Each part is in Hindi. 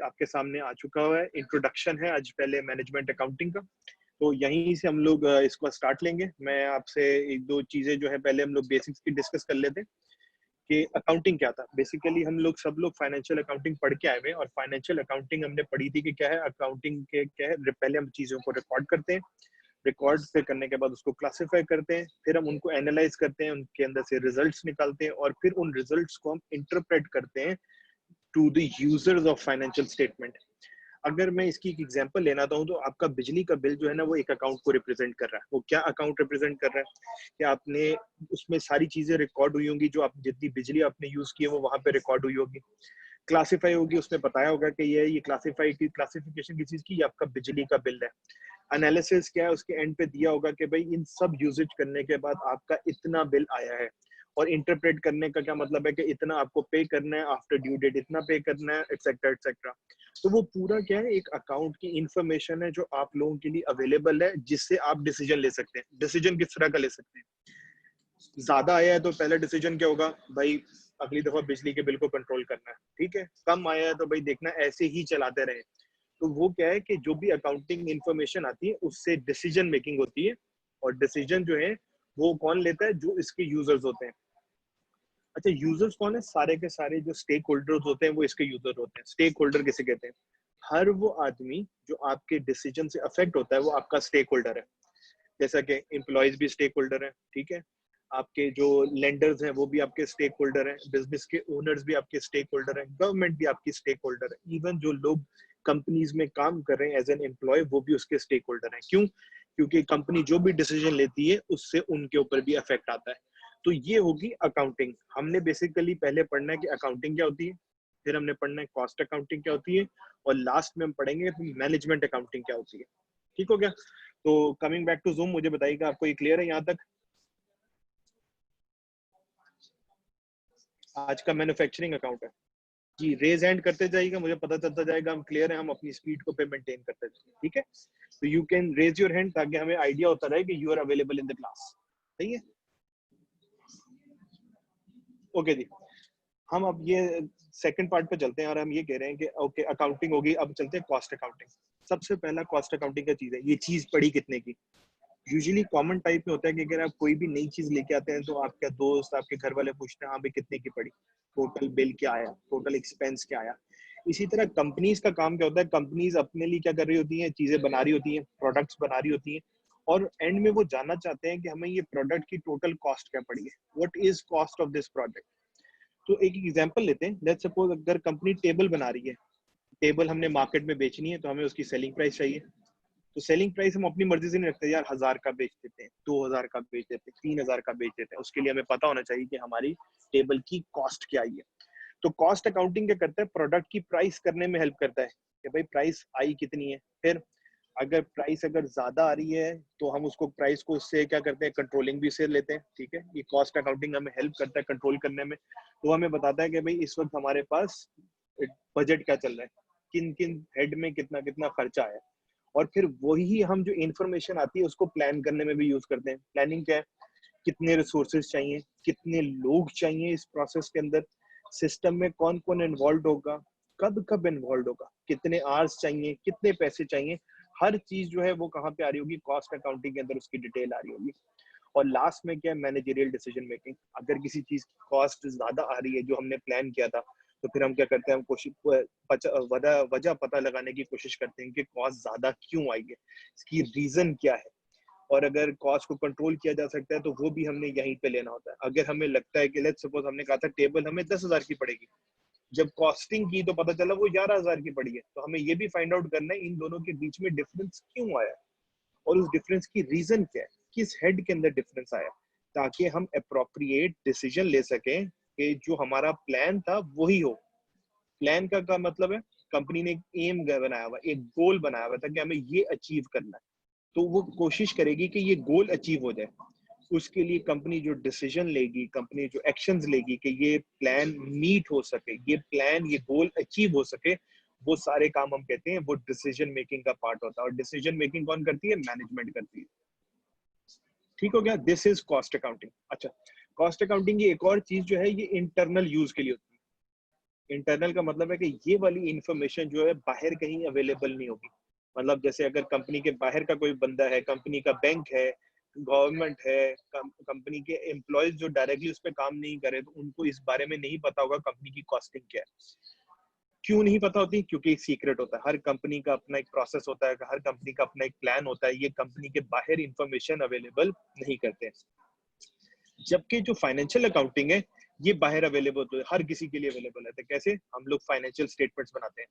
आपके सामने आ चुका हुआ है। इंट्रोडक्शन है आज पहले मैनेजमेंट अकाउंटिंग का, तो यहीं से हम लोग इसको स्टार्ट लेंगे। मैं आपसे एक दो चीजें जो है पहले हम लोग बेसिक्स की डिस्कस कर लेते हैं कि अकाउंटिंग क्या था। बेसिकली हम लोग सब लोग फाइनेंशियल अकाउंटिंग पढ़ के आए हुए हैं, और फाइनेंशियल अकाउंटिंग हमने पढ़ी थी कि क्या है अकाउंटिंग के क्या है। पहले हम चीजों को रिकॉर्ड करते हैं, रिकॉर्ड पे करने के बाद उसको क्लासिफाई करते हैं, फिर हम उनको एनालाइज करते हैं, उनके अंदर से रिजल्ट्स निकालते हैं, और फिर उन रिजल्ट्स को हम इंटरप्रेट करते हैं to the users of financial statement. अगर मैं इसकी एक एग्जांपल लेना चाहूँ तो आपका बिजली का बिल जो है ना वो एक अकाउंट को रिप्रेजेंट कर रहा है। वो क्या अकाउंट रिप्रेजेंट कर रहा है कि आपने उसमें सारी चीजें रिकॉर्ड हुई होंगी, जो आप जितनी बिजली आपने यूज की है वो वहां पे रिकॉर्ड हुई होगी, क्लासिफाई होगी, उसमें बताया होगा कि ये क्लासिफाई की क्लासिफिकेशन की चीज की ये आपका बिजली का बिल है। एनालिसिस क्या है उसके एंड पे दिया होगा कि भाई इन सब यूजेज करने के बाद आपका इतना बिल आया है, और इंटरप्रेट करने का क्या मतलब है कि इतना आपको पे करना है, आफ्टर ड्यू डेट इतना पे करना है, एक्सेट्रा एक्सेट्रा। तो वो पूरा क्या है एक अकाउंट की इंफॉर्मेशन है जो आप लोगों के लिए अवेलेबल है, जिससे आप डिसीजन ले सकते हैं। डिसीजन किस तरह का ले सकते हैं? ज्यादा आया है तो पहला डिसीजन क्या होगा, भाई अगली दफा बिजली के बिल को कंट्रोल करना है, ठीक है। कम आया है तो भाई देखना ऐसे ही चलाते रहे। तो वो क्या है कि जो भी अकाउंटिंग इंफॉर्मेशन आती है उससे डिसीजन मेकिंग होती है, और डिसीजन जो है वो कौन लेता है, जो इसके यूजर्स होते हैं। अच्छा, यूजर्स कौन है? सारे के सारे जो स्टेक होल्डर्स होते हैं वो इसके यूजर होते हैं। स्टेक होल्डर किसे कहते हैं? हर वो आदमी जो आपके डिसीजन से अफेक्ट होता है वो आपका स्टेक होल्डर है। जैसा कि एम्प्लॉयज भी स्टेक होल्डर है, ठीक है। आपके जो लेंडर्स हैं वो भी आपके स्टेक होल्डर हैं, बिजनेस के ओनर्स भी आपके स्टेक होल्डर हैं, गवर्नमेंट भी आपकी स्टेक होल्डर है, इवन जो लोग कंपनीज में काम कर रहे हैं एज एन एम्प्लॉय वो भी उसके स्टेक होल्डर हैं। क्यों? क्योंकि कंपनी जो भी डिसीजन लेती है उससे उनके ऊपर भी इफेक्ट आता है। तो ये होगी अकाउंटिंग। हमने बेसिकली पहले पढ़ना है कि अकाउंटिंग क्या होती है, फिर हमने पढ़ना है कॉस्ट अकाउंटिंग क्या होती है, और लास्ट में हम पढ़ेंगे मैनेजमेंट अकाउंटिंग क्या होती है। ठीक हो गया? तो कमिंग बैक टू जूम, मुझे बताइएगा आपको ये क्लियर है यहाँ तक? आज का मैन्युफैक्चरिंग अकाउंट है जी। रेज हैंड करते जाइएगा, मुझे पता चलता जाएगा हम क्लियर है, हम अपनी स्पीड को पे मेंटेन करते जाएंगे, ठीक है। तो you can raise your hand ताकि हमें आइडिया होता रहे कि you are available in the class. सही है, ओके जी। हम अब ये सेकंड पार्ट पे चलते हैं, और हम ये कह रहे हैं कि ओके अकाउंटिंग होगी, अब चलते हैं कॉस्ट अकाउंटिंग। सबसे पहला कॉस्ट अकाउंटिंग का चीज है ये चीज पड़ी कितने की। यूजुअली कॉमन टाइप में होता है कि अगर आप कोई भी नई चीज लेके आते हैं तो आपका दोस्त आपके घर वाले पूछते हैं हाँ भाई कितने की पड़ी, टोटल बिल क्या आया, टोटल एक्सपेंस क्या आया। इसी तरह कंपनीज का काम क्या होता है, कंपनीज अपने लिए क्या कर रही होती हैं, चीजें बना रही होती हैं, प्रोडक्ट्स बना रही होती हैं, और एंड में वो जानना चाहते हैं कि हमें ये प्रोडक्ट की टोटल कॉस्ट क्या पड़ी है, what is cost of this product. तो एक एग्जांपल लेते हैं, लेट्स सपोज अगर कंपनी टेबल बना रही है, टेबल हमने मार्केट में बेचनी है तो हमें उसकी सेलिंग प्राइस चाहिए। तो सेलिंग प्राइस हम अपनी मर्जी से नहीं रखते यार, 1000 का बेच देते हैं, 2000 का बेच देते हैं, 3000 का बेच देते हैं। उसके लिए हमें पता होना चाहिए कि हमारी टेबल की कॉस्ट क्या आई है। तो कॉस्ट अकाउंटिंग क्या करता है, प्रोडक्ट की प्राइस करने में हेल्प करता है कि भाई प्राइस आई कितनी है। फिर अगर प्राइस अगर ज्यादा आ रही है तो हम उसको प्राइस को उससे क्या करते हैं, कंट्रोलिंग भी से लेते हैं, ठीक है। ये कॉस्ट अकाउंटिंग हमें हेल्प करता है कंट्रोल करने में। तो हमें बताता है कि भाई इस वक्त हमारे पास बजट क्या चल रहा है, किन किन हेड में कितना कितना खर्चा आया। और फिर वही हम जो इंफॉर्मेशन आती है उसको प्लान करने में भी यूज करते हैं। प्लानिंग क्या है, कितने रिसोर्सेज चाहिए, कितने लोग चाहिए इस प्रोसेस के अंदर, सिस्टम में कौन कौन इन्वॉल्व होगा, कब कब इन्वॉल्व होगा, कितने आवर्स चाहिए, कितने पैसे चाहिए। हर चीज जो है वो कहाँ पे आ रही होगी, कॉस्ट अकाउंटिंग के अंदर उसकी डिटेल आ रही होगी। और लास्ट में क्या है, मैनेजरियल डिसीजन मेकिंग। अगर किसी चीज की कॉस्ट ज्यादा आ रही है जो हमने प्लान किया था, तो फिर हम क्या करते हैं, हम कोशिश वजह पता लगाने की कोशिश करते हैं कि कॉस्ट ज्यादा क्यों आई है, इसकी रीजन क्या है। और अगर कॉस्ट को कंट्रोल किया जा सकता है तो वो भी हमने यहीं पे लेना होता है। अगर हमें लगता है कि लेट्स सपोज हमने कहा था टेबल हमें 10,000 की पड़ेगी, जब कॉस्टिंग की तो पता चला वो 11,000 की पड़ी है, तो हमें ये भी फाइंड आउट करना है इन दोनों के बीच में डिफरेंस क्यों आया, और उस डिफरेंस की रीजन क्या है, किस हेड के अंदर डिफरेंस आया, ताकि हम अप्रोप्रिएट डिसीजन ले सकें कि जो हमारा प्लान था वही हो। प्लान का मतलब है कंपनी ने एक एम बनाया हुआ, एक गोल बनाया हुआ था कि हमें ये अचीव करना है, तो वो कोशिश करेगी कि ये गोल अचीव हो जाए। उसके लिए कंपनी जो डिसीजन लेगी, कंपनी जो एक्शंस लेगी कि ये प्लान मीट हो सके, ये प्लान ये गोल अचीव हो सके, वो सारे काम हम कहते हैं वो डिसीजन मेकिंग का पार्ट होता है। और डिसीजन मेकिंग कौन करती है, मैनेजमेंट करती है। ठीक हो गया, दिस इज कॉस्ट अकाउंटिंग। अच्छा, कॉस्ट अकाउंटिंग की एक और चीज जो है ये इंटरनल यूज के लिए होती है। इंटरनल का मतलब है कि ये वाली इंफॉर्मेशन जो है बाहर कहीं अवेलेबल नहीं होगी। मतलब जैसे अगर कंपनी के बाहर का कोई बंदा है, कंपनी का बैंक है, गवर्नमेंट है, कंपनी के एम्प्लॉयज जो डायरेक्टली उस पर काम नहीं करे, तो उनको इस बारे में नहीं पता होगा कंपनी की कॉस्टिंग क्या है। क्यों नहीं पता होती? क्योंकि एक सीक्रेट होता है। हर कंपनी का अपना एक प्रोसेस होता है, हर कंपनी का अपना एक प्लान होता है। ये कंपनी के बाहर इंफॉर्मेशन अवेलेबल नहीं करते। जबकि जो फाइनेंशियल अकाउंटिंग है ये बाहर अवेलेबल होता है, हर किसी के लिए अवेलेबल है। तो कैसे? हम लोग फाइनेंशियल स्टेटमेंट्स बनाते हैं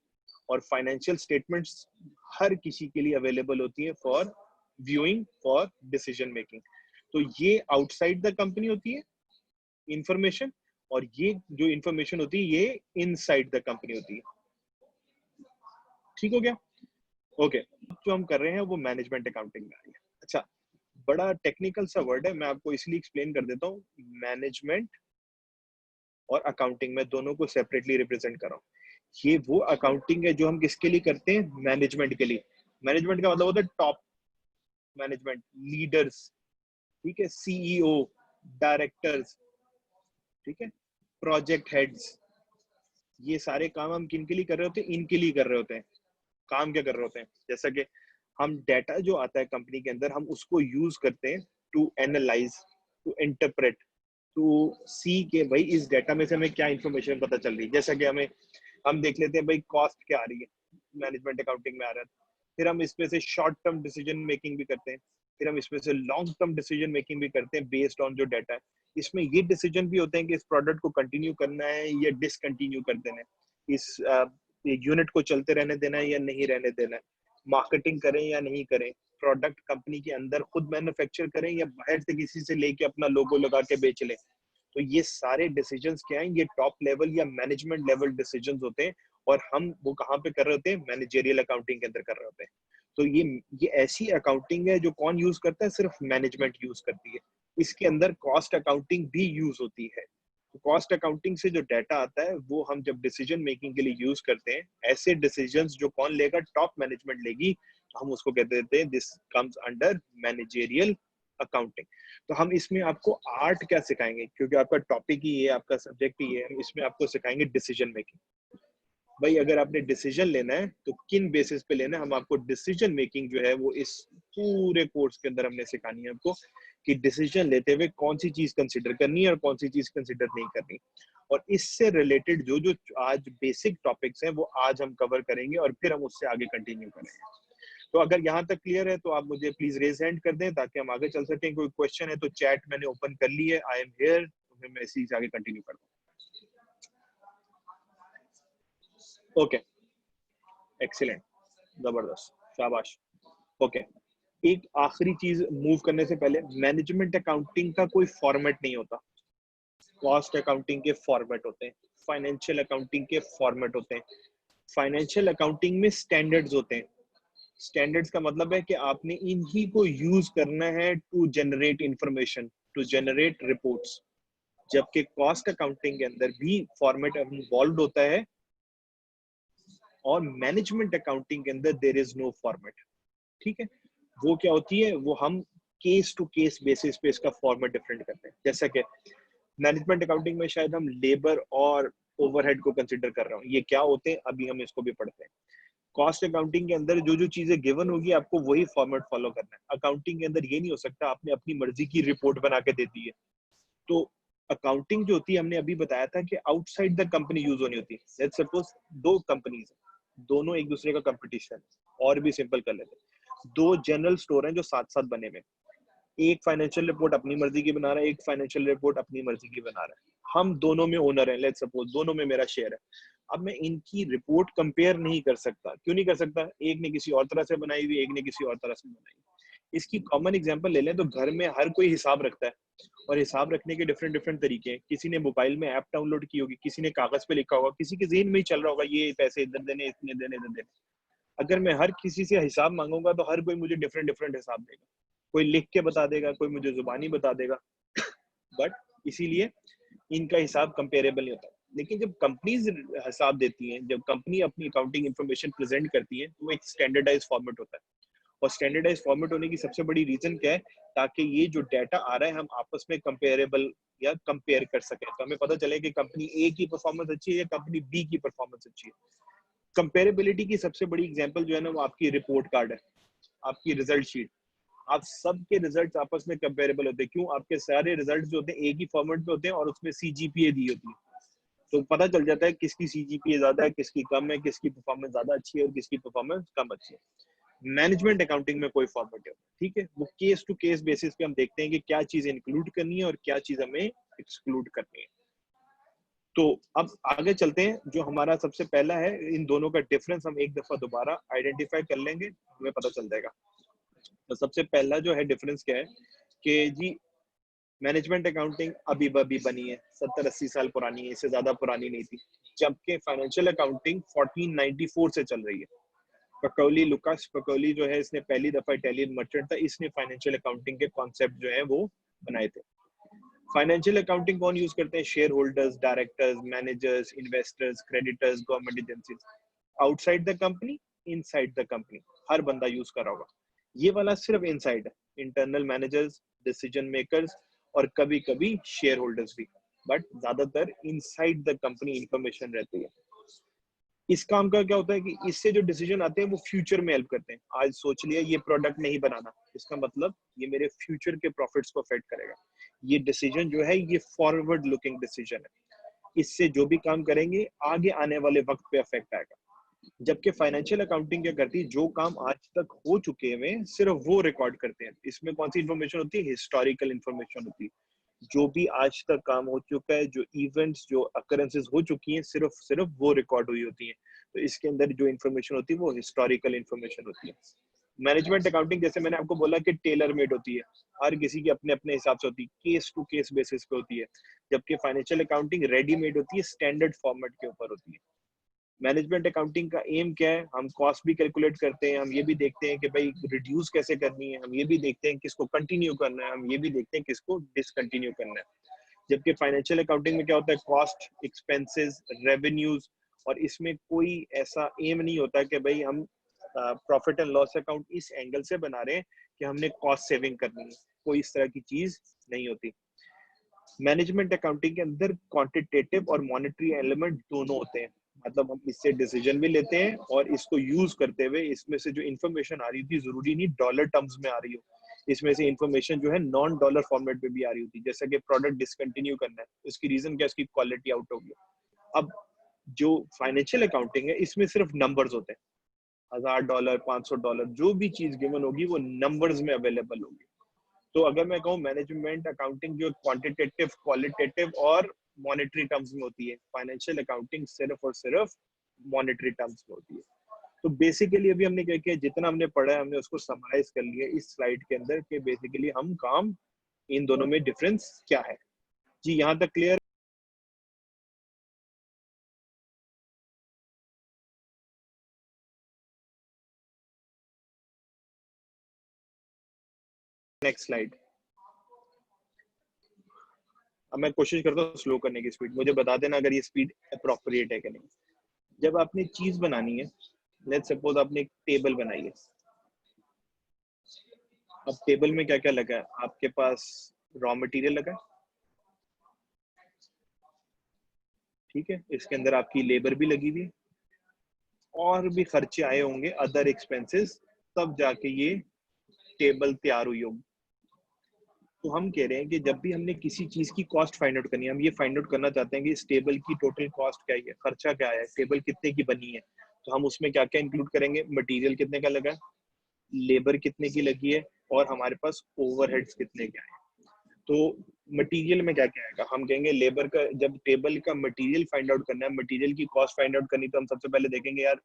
और फाइनेंशियल स्टेटमेंट्स हर किसी के लिए अवेलेबल होती है for viewing, for decision making. तो ये आउटसाइड द कंपनी होती है इंफॉर्मेशन, और ये जो इंफॉर्मेशन होती है ये इनसाइड द कंपनी होती है। ठीक हो गया? ओके। जो हम कर रहे हैं वो मैनेजमेंट अकाउंटिंग में आ गया। अच्छा, बड़ा टेक्निकल सा वर्ड है, मैं आपको इसलिए एक्सप्लेन कर देता हूँ। मैनेजमेंट और अकाउंटिंग में दोनों को सेपरेटली रिप्रेजेंट कर रहा हूँ। ये वो अकाउंटिंग है जो हम किसके लिए करते हैं? मैनेजमेंट के लिए। मैनेजमेंट का मतलब होता है टॉप मैनेजमेंट, लीडर्स, ठीक है, सीईओ, डायरेक्टर्स, ठीक है, प्रोजेक्ट हेड्स। ये सारे काम हम किन के लिए कर रहे होते हैं? इनके लिए कर रहे होते हैं। काम क्या कर रहे होते हैं? जैसा कि हम डाटा जो आता है कंपनी के अंदर, हम उसको यूज करते हैं to analyse, to interpret, to see के भाई इस डाटा में से हमें क्या इंफॉर्मेशन पता चल रही है। जैसा कि हम देख लेते हैं भाई कॉस्ट क्या आ रही है, मैनेजमेंट अकाउंटिंग में आ रहा है। फिर हम इसमें से शॉर्ट टर्म डिसीजन मेकिंग भी करते हैं, फिर हम इसमें से लॉन्ग टर्म डिसीजन मेकिंग भी करते हैं बेस्ड ऑन जो डाटा है। इसमें ये डिसीजन भी होते हैं कि इस प्रोडक्ट को कंटिन्यू करना है या डिसकंटिन्यू कर देना है, इस यूनिट को चलते रहने देना है या नहीं रहने देना है, मार्केटिंग करें या नहीं करें, प्रोडक्ट कंपनी के अंदर खुद मैन्युफैक्चर करें या बाहर से किसी से लेके अपना लोगो लगा के बेच लें। तो ये सारे डिसीजंस क्या हैं? ये टॉप लेवल या मैनेजमेंट लेवल डिसीजंस होते हैं, और हम वो कहाँ पे कर रहे होते हैं? मैनेजरियल अकाउंटिंग के अंदर कर रहे होते हैं। तो ये ऐसी अकाउंटिंग है जो कौन यूज करता है? सिर्फ मैनेजमेंट यूज करती है। इसके अंदर कॉस्ट अकाउंटिंग भी यूज होती है। तो कॉस्ट अकाउंटिंग से जो डाटा आता है वो हम जब डिसीजन मेकिंग के लिए यूज करते हैं, ऐसे डिसीजंस जो कौन लेगा? टॉप मैनेजमेंट लेगी। तो हम उसको कहते देते हैं this comes under managerial accounting. तो हम इसमें आपको आर्ट क्या सिखाएंगे, क्योंकि आपका टॉपिक ही है, आपका सब्जेक्ट ही है, हम इसमें आपको सिखाएंगे डिसीजन मेकिंग। भाई अगर आपने डिसीजन लेना है तो किन बेसिस पे लेना है, हम आपको डिसीजन मेकिंग जो है वो इस पूरे कोर्स के अंदर हमने सिखानी है आपको, कि डिसीजन लेते हुए कौन सी चीज कंसिडर करनी है और कौन सी चीज कंसिडर नहीं करनी। और इससे रिलेटेड जो जो आज बेसिक टॉपिक्स हैं वो आज हम कवर करेंगे और फिर हम उससे आगे कंटिन्यू करेंगे। तो अगर यहाँ तक क्लियर है तो आप मुझे प्लीज रेज हैंड कर दें ताकि हम आगे चल सकें। कोई क्वेश्चन है तो चैट मैंने ओपन कर ली है, आई एम हियर, तो फिर मैं इसी से आगे कंटिन्यू कर दूँ। ओके, एक्सीलेंट, जबरदस्त, शाबाश। ओके, एक आखिरी चीज मूव करने से पहले, मैनेजमेंट अकाउंटिंग का कोई फॉर्मेट नहीं होता। कॉस्ट अकाउंटिंग के फॉर्मेट होते हैं, फाइनेंशियल अकाउंटिंग के फॉर्मेट होते हैं, फाइनेंशियल अकाउंटिंग में स्टैंडर्ड्स होते हैं। स्टैंडर्ड्स का मतलब है कि आपने इन्हीं को यूज करना है to generate information, to generate reports. जबकि कॉस्ट अकाउंटिंग के अंदर भी फॉर्मेट इन्वॉल्व होता है, और मैनेजमेंट अकाउंटिंग के अंदर देयर इज नो फॉर्मेट। ठीक है, वो क्या होती है? वो हम केस टू केस बेसिस पे इसका फॉर्मेट डिफरेंट करते हैं। जैसा कि मैनेजमेंट अकाउंटिंग में शायद हम लेबर और ओवरहेड को कंसिडर कर रहे हो, ये क्या होते हैं अभी हम इसको भी पढ़ते हैं। कॉस्ट अकाउंटिंग के अंदर जो जो चीजें गिवन होगी आपको वही फॉर्मेट फॉलो करना है। अकाउंटिंग के अंदर ये नहीं हो सकता आपने अपनी मर्जी की रिपोर्ट बना के दे दी है। तो अकाउंटिंग जो होती है, हमने अभी बताया था कि आउटसाइड द कंपनी यूज होनी होती है। लेट्स सपोज दो कंपनीज हैं, दोनों एक दूसरे का कंपटीशन है, और भी सिंपल कर लेते हैं, दो जनरल स्टोर हैं जो साथ साथ बने हुए, एक फाइनेंशियल रिपोर्ट अपनी मर्जी की बना रहा है, एक फाइनेंशियल रिपोर्ट अपनी मर्जी की बना रहा है। हम दोनों में ओनर हैं, लेट्स सपोज दोनों में मेरा शेयर है। अब मैं इनकी रिपोर्ट कंपेयर नहीं कर सकता। क्यों नहीं कर सकता? एक ने किसी और तरह से बनाई हुई, एक ने किसी और तरह से बनाई। इसकी कॉमन एग्जांपल ले लें तो घर में हर कोई हिसाब रखता है, और हिसाब रखने के डिफरेंट डिफरेंट तरीके हैं। किसी ने मोबाइल में ऐप डाउनलोड की होगी, किसी ने कागज पे लिखा होगा, किसी के ज़हन में ही चल रहा होगा ये पैसे इधर देने, इतने देने, इधर देने। अगर मैं हर किसी से हिसाब मांगूंगा तो हर कोई मुझे डिफरेंट डिफरेंट हिसाब देगा, कोई लिख के बता देगा, कोई मुझे जुबानी बता देगा। बट इसीलिए इनका हिसाब कंपेरेबल नहीं होता। लेकिन जब कंपनीज हिसाब देती हैं, जब कंपनी अपनी अकाउंटिंग इंफॉर्मेशन प्रेजेंट करती है, तो वो एक स्टैंडर्डाइज फॉर्मेट होता है। और स्टैंडर्डाइज फॉर्मेट होने की सबसे बड़ी रीजन क्या है, ताकि ये जो डाटा आ रहा है हम आपस में कंपेरेबल या कंपेयर कर सकें, तो हमें पता चले कि कंपनी ए की परफॉर्मेंस अच्छी है या कंपनी बी की परफॉर्मेंस अच्छी है। कंपेरेबिलिटी की सबसे बड़ी एग्जांपल जो है ना वो आपकी रिपोर्ट कार्ड है, आपकी रिजल्ट शीट। आप सबके रिजल्ट्स आपस में कंपेरेबल होते हैं। क्यों? आपके सारे रिजल्ट्स जो होते हैं एक ही फॉर्मेट पे होते हैं और उसमें सीजीपीए दी होती है, तो पता चल जाता है किसकी सीजीपीए ज्यादा है, किसकी कम है, किसकी परफॉर्मेंस ज्यादा अच्छी है और किसकी परफॉर्मेंस कम अच्छी है। मैनेजमेंट अकाउंटिंग में कोई फॉर्मेट है, ठीक है, वो केस टू केस बेसिस पे हम देखते हैं कि क्या चीज इंक्लूड करनी है और क्या चीज हमें एक्सक्लूड करनी है। तो अब आगे चलते हैं, जो हमारा सबसे पहला है, इन दोनों का डिफरेंस हम एक दफा दोबारा आइडेंटिफाई कर लेंगे, हमें पता चल जाएगा। तो सबसे पहला जो है डिफरेंस क्या है कि जी मैनेजमेंट अकाउंटिंग अभी अभी बनी है, 70-80 साल पुरानी है, इससे ज्यादा पुरानी नहीं थी। जबकि फाइनेंशियल अकाउंटिंग 1494 से चल रही है। पकौली, लुकास पकौली जो है, इसने पहली दफा इटालियन मर्चेंट था, इसने फाइनेंशियल अकाउंटिंग के कॉन्सेप्ट जो है वो बनाए थे। फाइनेंशियल अकाउंटिंग कौन यूज करते हैं? Shareholders, directors, managers, investors, creditors, government agencies. Outside the company, inside the company, हर बंदा यूज कर रहा होगा। ये वाला सिर्फ इनसाइड है, इंटरनल मैनेजर्स, डिसीजन मेकर्स और कभी कभी शेयर होल्डर्स भी, बट ज्यादातर इनसाइड द कंपनी इंफॉर्मेशन रहती है। इस काम का क्या होता है कि इससे जो डिसीजन आते हैं वो फ्यूचर में हेल्प करते हैं। आज सोच लिया ये प्रोडक्ट नहीं बनाना, इसका मतलब ये मेरे फ्यूचर के प्रॉफिट्स को अफेक्ट करेगा। ये डिसीजन जो है ये फॉरवर्ड लुकिंग डिसीजन है, इससे जो भी काम करेंगे आगे आने वाले वक्त पे अफेक्ट आएगा। जबकि फाइनेंशियल अकाउंटिंग क्या करती है, जो काम आज तक हो चुके हैं सिर्फ वो रिकॉर्ड करते हैं। इसमें कौन सी इन्फॉर्मेशन होती है? हिस्टोरिकल इन्फॉर्मेशन होती है। जो भी आज तक काम हो चुका है, जो इवेंट्स, जो अकरेंसेस हो चुकी हैं, सिर्फ वो रिकॉर्ड हुई होती हैं। तो इसके अंदर जो इन्फॉर्मेशन होती है वो हिस्टोरिकल इन्फॉर्मेशन होती है। मैनेजमेंट अकाउंटिंग जैसे मैंने आपको बोला कि टेलर मेड होती है, हर किसी के अपने अपने हिसाब से होती है, केस टू केस बेसिस पे होती है। जबकि फाइनेंशियल अकाउंटिंग रेडीमेड होती है, स्टैंडर्ड फॉर्मेट के ऊपर होती है। मैनेजमेंट अकाउंटिंग का एम क्या है? हम कॉस्ट भी कैलकुलेट करते हैं, हम ये भी देखते हैं कि भाई रिड्यूस कैसे करनी है, हम ये भी देखते हैं किसको कंटिन्यू करना है, हम ये भी देखते हैं किसको डिसकंटिन्यू करना है। जबकि फाइनेंशियल अकाउंटिंग में क्या होता है? कॉस्ट, एक्सपेंसेस, रेवेन्यूज, और इसमें कोई ऐसा एम नहीं होता कि भाई हम प्रॉफिट एंड लॉस अकाउंट इस एंगल से बना रहे हैं कि हमने कॉस्ट सेविंग करनी है, कोई इस तरह की चीज नहीं होती। मैनेजमेंट अकाउंटिंग के अंदर क्वांटिटेटिव और मॉनेटरी एलिमेंट दोनों होते हैं, मतलब हम इससे डिसीजन भी लेते हैं और इसको यूज करते हुए इसमें से जो इन्फॉर्मेशन आ रही थी जरूरी नहीं डॉलर टर्म्स में आ रही हो, इसमें से इन्फॉर्मेशन जो है नॉन डॉलर फॉर्मेट में भी आ रही होती है। जैसा कि प्रोडक्ट डिसकंटिन्यू करना है, उसकी रीजन क्या? उसकी क्वालिटी आउट हो गई। अब जो फाइनेंशियल अकाउंटिंग है इसमें सिर्फ नंबर्स होते हैं, $1000, $500, जो भी चीज गिवन होगी वो नंबर्स में अवेलेबल होगी। तो अगर मैं कहूँ मैनेजमेंट अकाउंटिंग जो क्वांटिटेटिव, क्वालिटेटिव और मॉनेटरी टर्म्स में होती है, फाइनेंशियल अकाउंटिंग सिर्फ और सिर्फ मॉनेटरी टर्म्स में होती है। तो बेसिकली अभी हमने क्या किया, जितना हमने पढ़ा है हमने उसको समराइज कर लिया इस स्लाइड के अंदर कि बेसिकली हम काम इन दोनों में डिफरेंस क्या है। जी यहाँ तक क्लियर? Next slide. अब मैं कोशिश करता हूँ स्लो करने की स्पीड, मुझे बता देना अगर ये स्पीड अप्रोप्रिएट है कि नहीं। जब आपने चीज बनानी है, लेट्स सपोज आपने एक टेबल बनाई है। अब टेबल में क्या क्या लगा है? आपके पास रॉ मटेरियल लगा है, ठीक है, इसके अंदर आपकी लेबर भी लगी हुई है और भी खर्चे आए होंगे, अदर एक्सपेंसेस, तब जाके ये टेबल तैयार हुई होगी। तो हम कह रहे हैं कि जब भी हमने किसी चीज की कॉस्ट फाइंड आउट करनी है, हम ये फाइंड आउट करना चाहते हैं कि इस टेबल की टोटल कॉस्ट क्या है, खर्चा क्या है, टेबल कितने की बनी है। तो हम उसमें क्या क्या इंक्लूड करेंगे? मटेरियल कितने का लगा है, लेबर कितने की लगी है और हमारे पास ओवरहेड्स कितने के आए। तो मटेरियल में क्या क्या आएगा? हम कहेंगे लेबर का, जब टेबल का मटेरियल फाइंड आउट करना है, मटेरियल की कॉस्ट फाइंड आउट करनी, तो हम सबसे पहले देखेंगे यार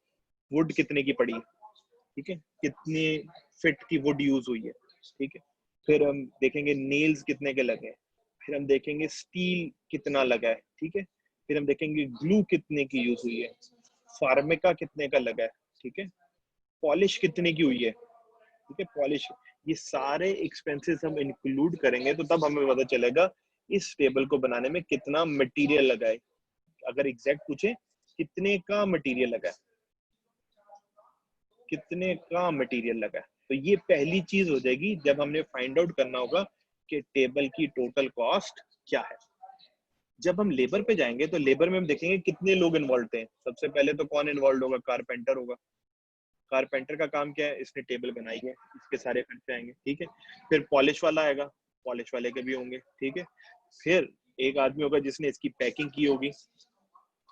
वुड कितने की पड़ी है, ठीक है, कितने फिट की वुड यूज हुई है, ठीक है। फिर हम देखेंगे नेल्स कितने के लगे हैं, फिर हम देखेंगे स्टील कितना लगा है, ठीक है। फिर हम देखेंगे ग्लू कितने की यूज हुई है, फार्मिका कितने का लगा है, ठीक है, पॉलिश कितने की हुई है, ठीक है, पॉलिश। ये सारे एक्सपेंसेस हम इंक्लूड करेंगे तो तब हमें पता चलेगा इस टेबल को बनाने में कितना मटेरियल लगा है। अगर एग्जैक्ट पूछे कितने का मटेरियल लगा है, कितने का मटेरियल लगा है, तो ये पहली चीज हो जाएगी जब हमने फाइंड आउट करना होगा कि टेबल की टोटल कॉस्ट क्या है। जब हम लेबर पे जाएंगे तो लेबर में हम देखेंगे कितने लोग इन्वॉल्व थे। सबसे पहले तो कौन इन्वॉल्व होगा? कारपेंटर होगा। कारपेंटर का काम क्या है? इसने टेबल बनाई है, इसके सारे खर्चे आएंगे, ठीक है। फिर पॉलिश वाला आएगा, पॉलिश वाले के भी होंगे, ठीक है। फिर एक आदमी होगा जिसने इसकी पैकिंग की होगी,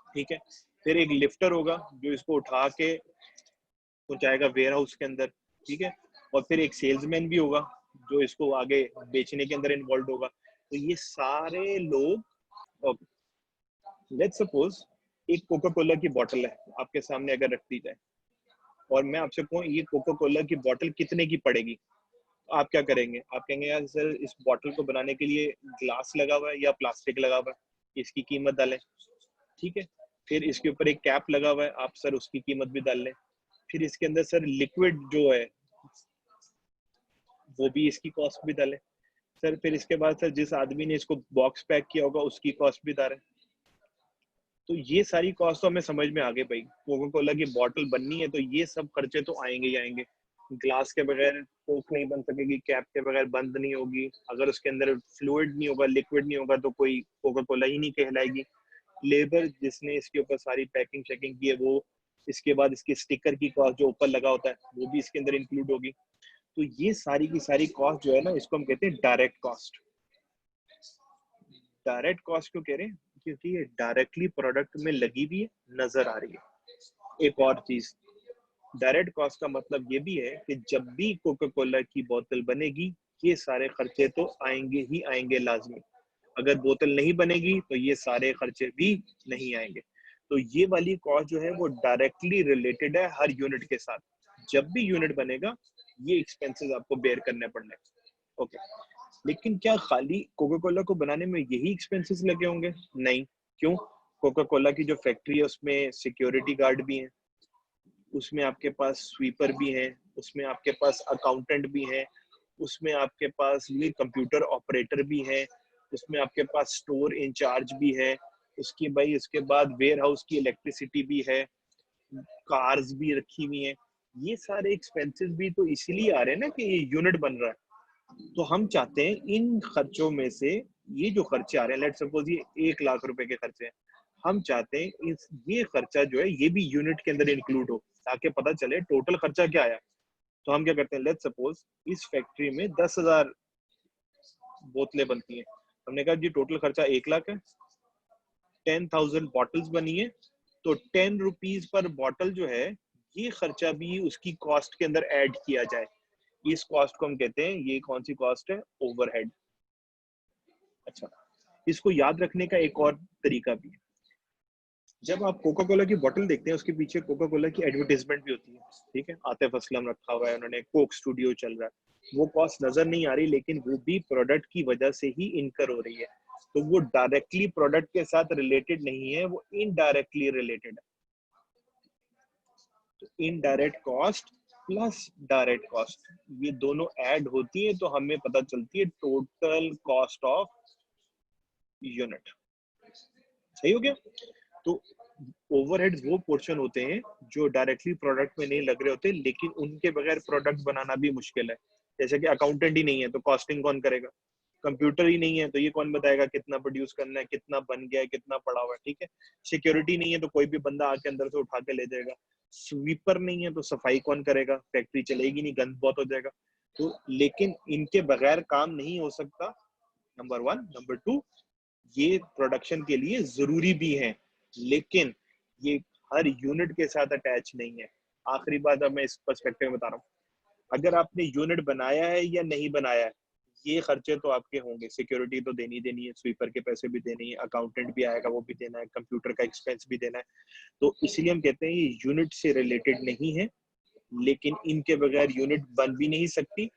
ठीक है। फिर एक लिफ्टर होगा जो इसको उठा के पहुंचाएगा वेयर हाउस के अंदर, ठीक है। और फिर एक सेल्समैन भी होगा जो इसको आगे बेचने के अंदर इन्वॉल्व होगा। तो ये सारे लोग, लेट्स सपोज एक कोका कोला की बोतल है आपके सामने अगर रख दी जाए, और मैं आपसे कहूँ ये कोका कोला की बोतल कितने की पड़ेगी, तो आप क्या करेंगे? आप कहेंगे यार सर इस बोतल को बनाने के लिए ग्लास लगा हुआ है या प्लास्टिक लगा हुआ है, इसकी कीमत डालें, ठीक है। फिर इसके ऊपर एक कैप लगा हुआ है, आप सर उसकी कीमत भी डाल लें। फिर इसके अंदर सर लिक्विड जो है वो भी, इसकी कॉस्ट भी डालें सर। फिर इसके बाद सर जिस आदमी ने इसको बॉक्स पैक किया होगा उसकी कॉस्ट भी डालें। तो ये सारी कॉस्ट तो हमें समझ में आ गई भाई। कोका कोला की बोतल बननी है तो ये सब खर्चे तो आएंगे ही आएंगे। ग्लास के बगैर कोक नहीं बन सकेगी, कैप के बगैर बंद नहीं होगी, अगर उसके अंदर फ्लूइड नहीं होगा, लिक्विड नहीं होगा तो कोई कोका कोला ही नहीं कहलाएगी। लेबर जिसने इसके ऊपर सारी पैकिंग शैकिंग की है वो, इसके बाद इसके स्टिकर की कॉस्ट जो ऊपर लगा होता है वो भी इसके अंदर इंक्लूड होगी। तो ये सारी की सारी कॉस्ट जो है ना, इसको हम कहते हैं डायरेक्ट कॉस्ट। डायरेक्ट कॉस्ट क्यों कह रहे हैं? क्योंकि ये डायरेक्टली प्रोडक्ट में लगी हुई है, नजर आ रही है। एक और चीज, डायरेक्ट कॉस्ट का मतलब ये भी है कि जब भी कोका कोला की बोतल बनेगी ये सारे खर्चे तो आएंगे ही आएंगे लाजमी। अगर बोतल नहीं बनेगी तो ये सारे खर्चे भी नहीं आएंगे। तो ये वाली कॉस्ट जो है वो डायरेक्टली रिलेटेड है हर यूनिट के साथ। जब भी यूनिट बनेगा ये एक्सपेंसेस आपको बेयर करने पड़ने। ओके, लेकिन क्या खाली कोका कोला को बनाने में यही एक्सपेंसेस लगे होंगे? नहीं। क्यों? कोका कोला की जो फैक्ट्री है उसमें सिक्योरिटी गार्ड भी हैं, उसमें आपके पास स्वीपर भी हैं, उसमें आपके पास अकाउंटेंट भी हैं, उसमें आपके पास ये कंप्यूटर ऑपरेटर भी हैं, उसमें आपके पास स्टोर इंचार्ज भी है, उसकी भाई उसके बाद वेयर हाउस की इलेक्ट्रिसिटी भी है, कार्स भी रखी हुई हैं। ये सारे एक्सपेंसेस भी तो इसीलिए आ रहे हैं ना कि ये यूनिट बन रहा है। तो हम चाहते हैं इन खर्चों में से ये जो खर्चे आ रहे हैं, लेट सपोज ये 1 लाख रुपए के खर्चे हैं, हम चाहते हैं इस ये खर्चा जो है ये भी यूनिट के अंदर इंक्लूड हो ताकि पता चले टोटल खर्चा क्या आया। तो हम क्या करते हैं, लेट सपोज इस फैक्ट्री में 10,000 बोतलें बनती हैं, हमने कहा जी टोटल खर्चा 1 लाख है, 10,000 बॉटल्स बनी है, तो 10 रुपीज पर बॉटल जो है ये खर्चा भी उसकी कॉस्ट के अंदर ऐड किया जाए। इस कॉस्ट को हम कहते हैं, ये कौन सी कॉस्ट है? ओवरहेड। अच्छा, इसको याद रखने का एक और तरीका भी है। जब आप कोका कोला की बोतल देखते हैं उसके पीछे कोका कोला की एडवर्टाइजमेंट भी होती है, ठीक है। आतिफ असलम रखा हुआ है, उन्होंने कोक स्टूडियो चल रहा है, वो कॉस्ट नजर नहीं आ रही लेकिन वो भी प्रोडक्ट की वजह से ही इनकर हो रही है। तो वो डायरेक्टली प्रोडक्ट के साथ रिलेटेड नहीं है, वो इनडायरेक्टली रिलेटेड है। तो indirect cost plus direct cost ये दोनों ऐड होती है तो हमें पता चलती है टोटल कॉस्ट ऑफ यूनिट। सही हो गया? तो ओवरहेड्स वो पोर्शन होते हैं जो डायरेक्टली प्रोडक्ट में नहीं लग रहे होते लेकिन उनके बगैर प्रोडक्ट बनाना भी मुश्किल है। जैसे कि अकाउंटेंट ही नहीं है तो कॉस्टिंग कौन करेगा? कंप्यूटर ही नहीं है तो ये कौन बताएगा कितना प्रोड्यूस करना है, कितना बन गया है, कितना पड़ा हुआ है, ठीक है। सिक्योरिटी नहीं है तो कोई भी बंदा आके अंदर से उठा के ले जाएगा। स्वीपर नहीं है तो सफाई कौन करेगा? फैक्ट्री चलेगी नहीं, गंद बहुत हो जाएगा। तो लेकिन इनके बगैर काम नहीं हो सकता, नंबर वन। नंबर टू, ये प्रोडक्शन के लिए जरूरी भी है लेकिन ये हर यूनिट के साथ अटैच नहीं है। आखिरी बात अब मैं इस पर्सपेक्टिव में बता रहा हूँ, अगर आपने यूनिट बनाया है या नहीं बनाया है ये खर्चे तो आपके होंगे। सिक्योरिटी तो देनी देनी है, स्वीपर के पैसे भी देनी है, अकाउंटेंट भी आएगा वो भी देना है, कंप्यूटर का एक्सपेंस भी देना है। तो इसलिए हम कहते हैं ये यूनिट से रिलेटेड नहीं है लेकिन इनके बगैर यूनिट बन भी नहीं सकती।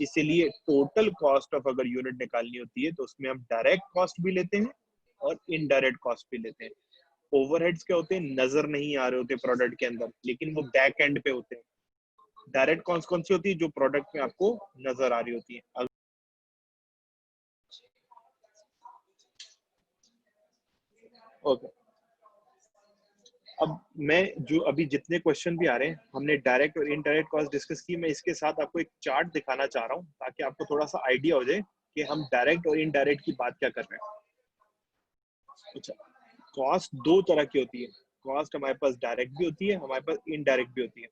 इसीलिए टोटल कॉस्ट ऑफ अगर यूनिट निकालनी होती है तो उसमें हम डायरेक्ट कॉस्ट भी लेते हैं और इनडायरेक्ट कॉस्ट भी लेते हैं। ओवरहेड्स क्या होते हैं? नजर नहीं आ रहे होते प्रोडक्ट के अंदर लेकिन वो बैक एंड पे होते हैं। डायरेक्ट कॉस्ट कौन सी होती है? जो प्रोडक्ट में आपको नजर आ रही होती है। ओके, अब मैं जो अभी जितने क्वेश्चन भी आ रहे हैं, हमने डायरेक्ट और इनडायरेक्ट कॉस्ट डिस्कस की। मैं इसके साथ आपको एक चार्ट दिखाना चाह रहा हूँ ताकि आपको थोड़ा सा आइडिया हो जाए कि हम डायरेक्ट और इनडायरेक्ट की बात क्या कर रहे हैं। अच्छा, कॉस्ट दो तरह की होती है। कॉस्ट हमारे पास डायरेक्ट भी होती है, हमारे पास इनडायरेक्ट भी होती है।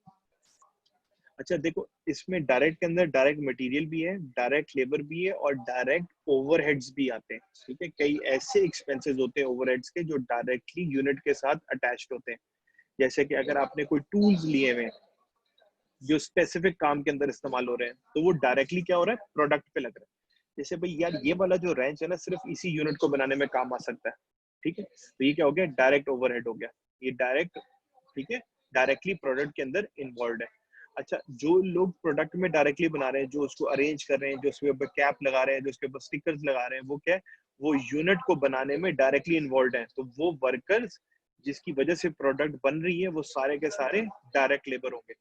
अच्छा देखो, इसमें डायरेक्ट के अंदर डायरेक्ट मटेरियल भी है, डायरेक्ट लेबर भी है और डायरेक्ट ओवरहेड्स भी आते हैं। ठीक है, कई ऐसे एक्सपेंसेस होते हैं ओवरहेड्स के जो डायरेक्टली यूनिट के साथ अटैच्ड होते हैं। जैसे कि अगर आपने कोई टूल्स लिए हुए हैं जो स्पेसिफिक काम के अंदर इस्तेमाल हो रहे हैं, तो वो डायरेक्टली क्या हो रहा है, प्रोडक्ट पे लग रहा है। जैसे भाई यार ये वाला जो रेंच है ना, सिर्फ इसी यूनिट को बनाने में काम आ सकता है। ठीक है, तो ये क्या हो गया, डायरेक्ट ओवरहेड हो गया। ये डायरेक्ट, ठीक है, डायरेक्टली प्रोडक्ट के अंदर इन्वॉल्व है। अच्छा, जो लोग प्रोडक्ट में डायरेक्टली बना रहे हैं, जो उसको अरेंज कर रहे हैं, जो उसके ऊपर कैप लगा रहे हैं, जो उसके ऊपर स्टिकर्स लगा रहे हैं, वो क्या है, वो यूनिट को बनाने में डायरेक्टली इन्वॉल्व है। तो वो वर्कर्स जिसकी वजह से प्रोडक्ट बन रही है, वो सारे के सारे डायरेक्ट लेबर होंगे।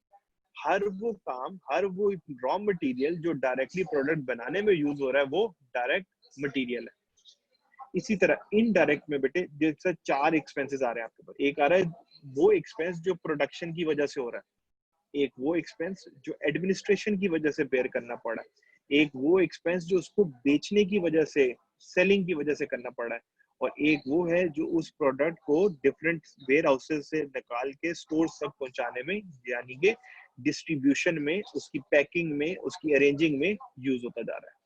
हर वो काम, हर वो रॉ मटेरियल जो डायरेक्टली प्रोडक्ट बनाने में यूज हो रहा है, वो डायरेक्ट मटेरियल है। इसी तरह इनडायरेक्ट में बेटे जैसे चार एक्सपेंसेस आ रहे हैं आपके पास। एक आ रहा है वो एक्सपेंस जो प्रोडक्शन की वजह से हो रहा है, एक वो एक्सपेंस जो एडमिनिस्ट्रेशन की वजह से बेयर करना पड़ा है, एक वो एक्सपेंस जो उसको बेचने की वजह से, सेलिंग की वजह से करना पड़ा है, और एक वो है जो उस प्रोडक्ट को डिफरेंट वेयर हाउसेस से निकाल के स्टोर तक पहुंचाने में, यानी कि डिस्ट्रीब्यूशन में, उसकी पैकिंग में, उसकी अरेंजिंग में यूज होता जा रहा है।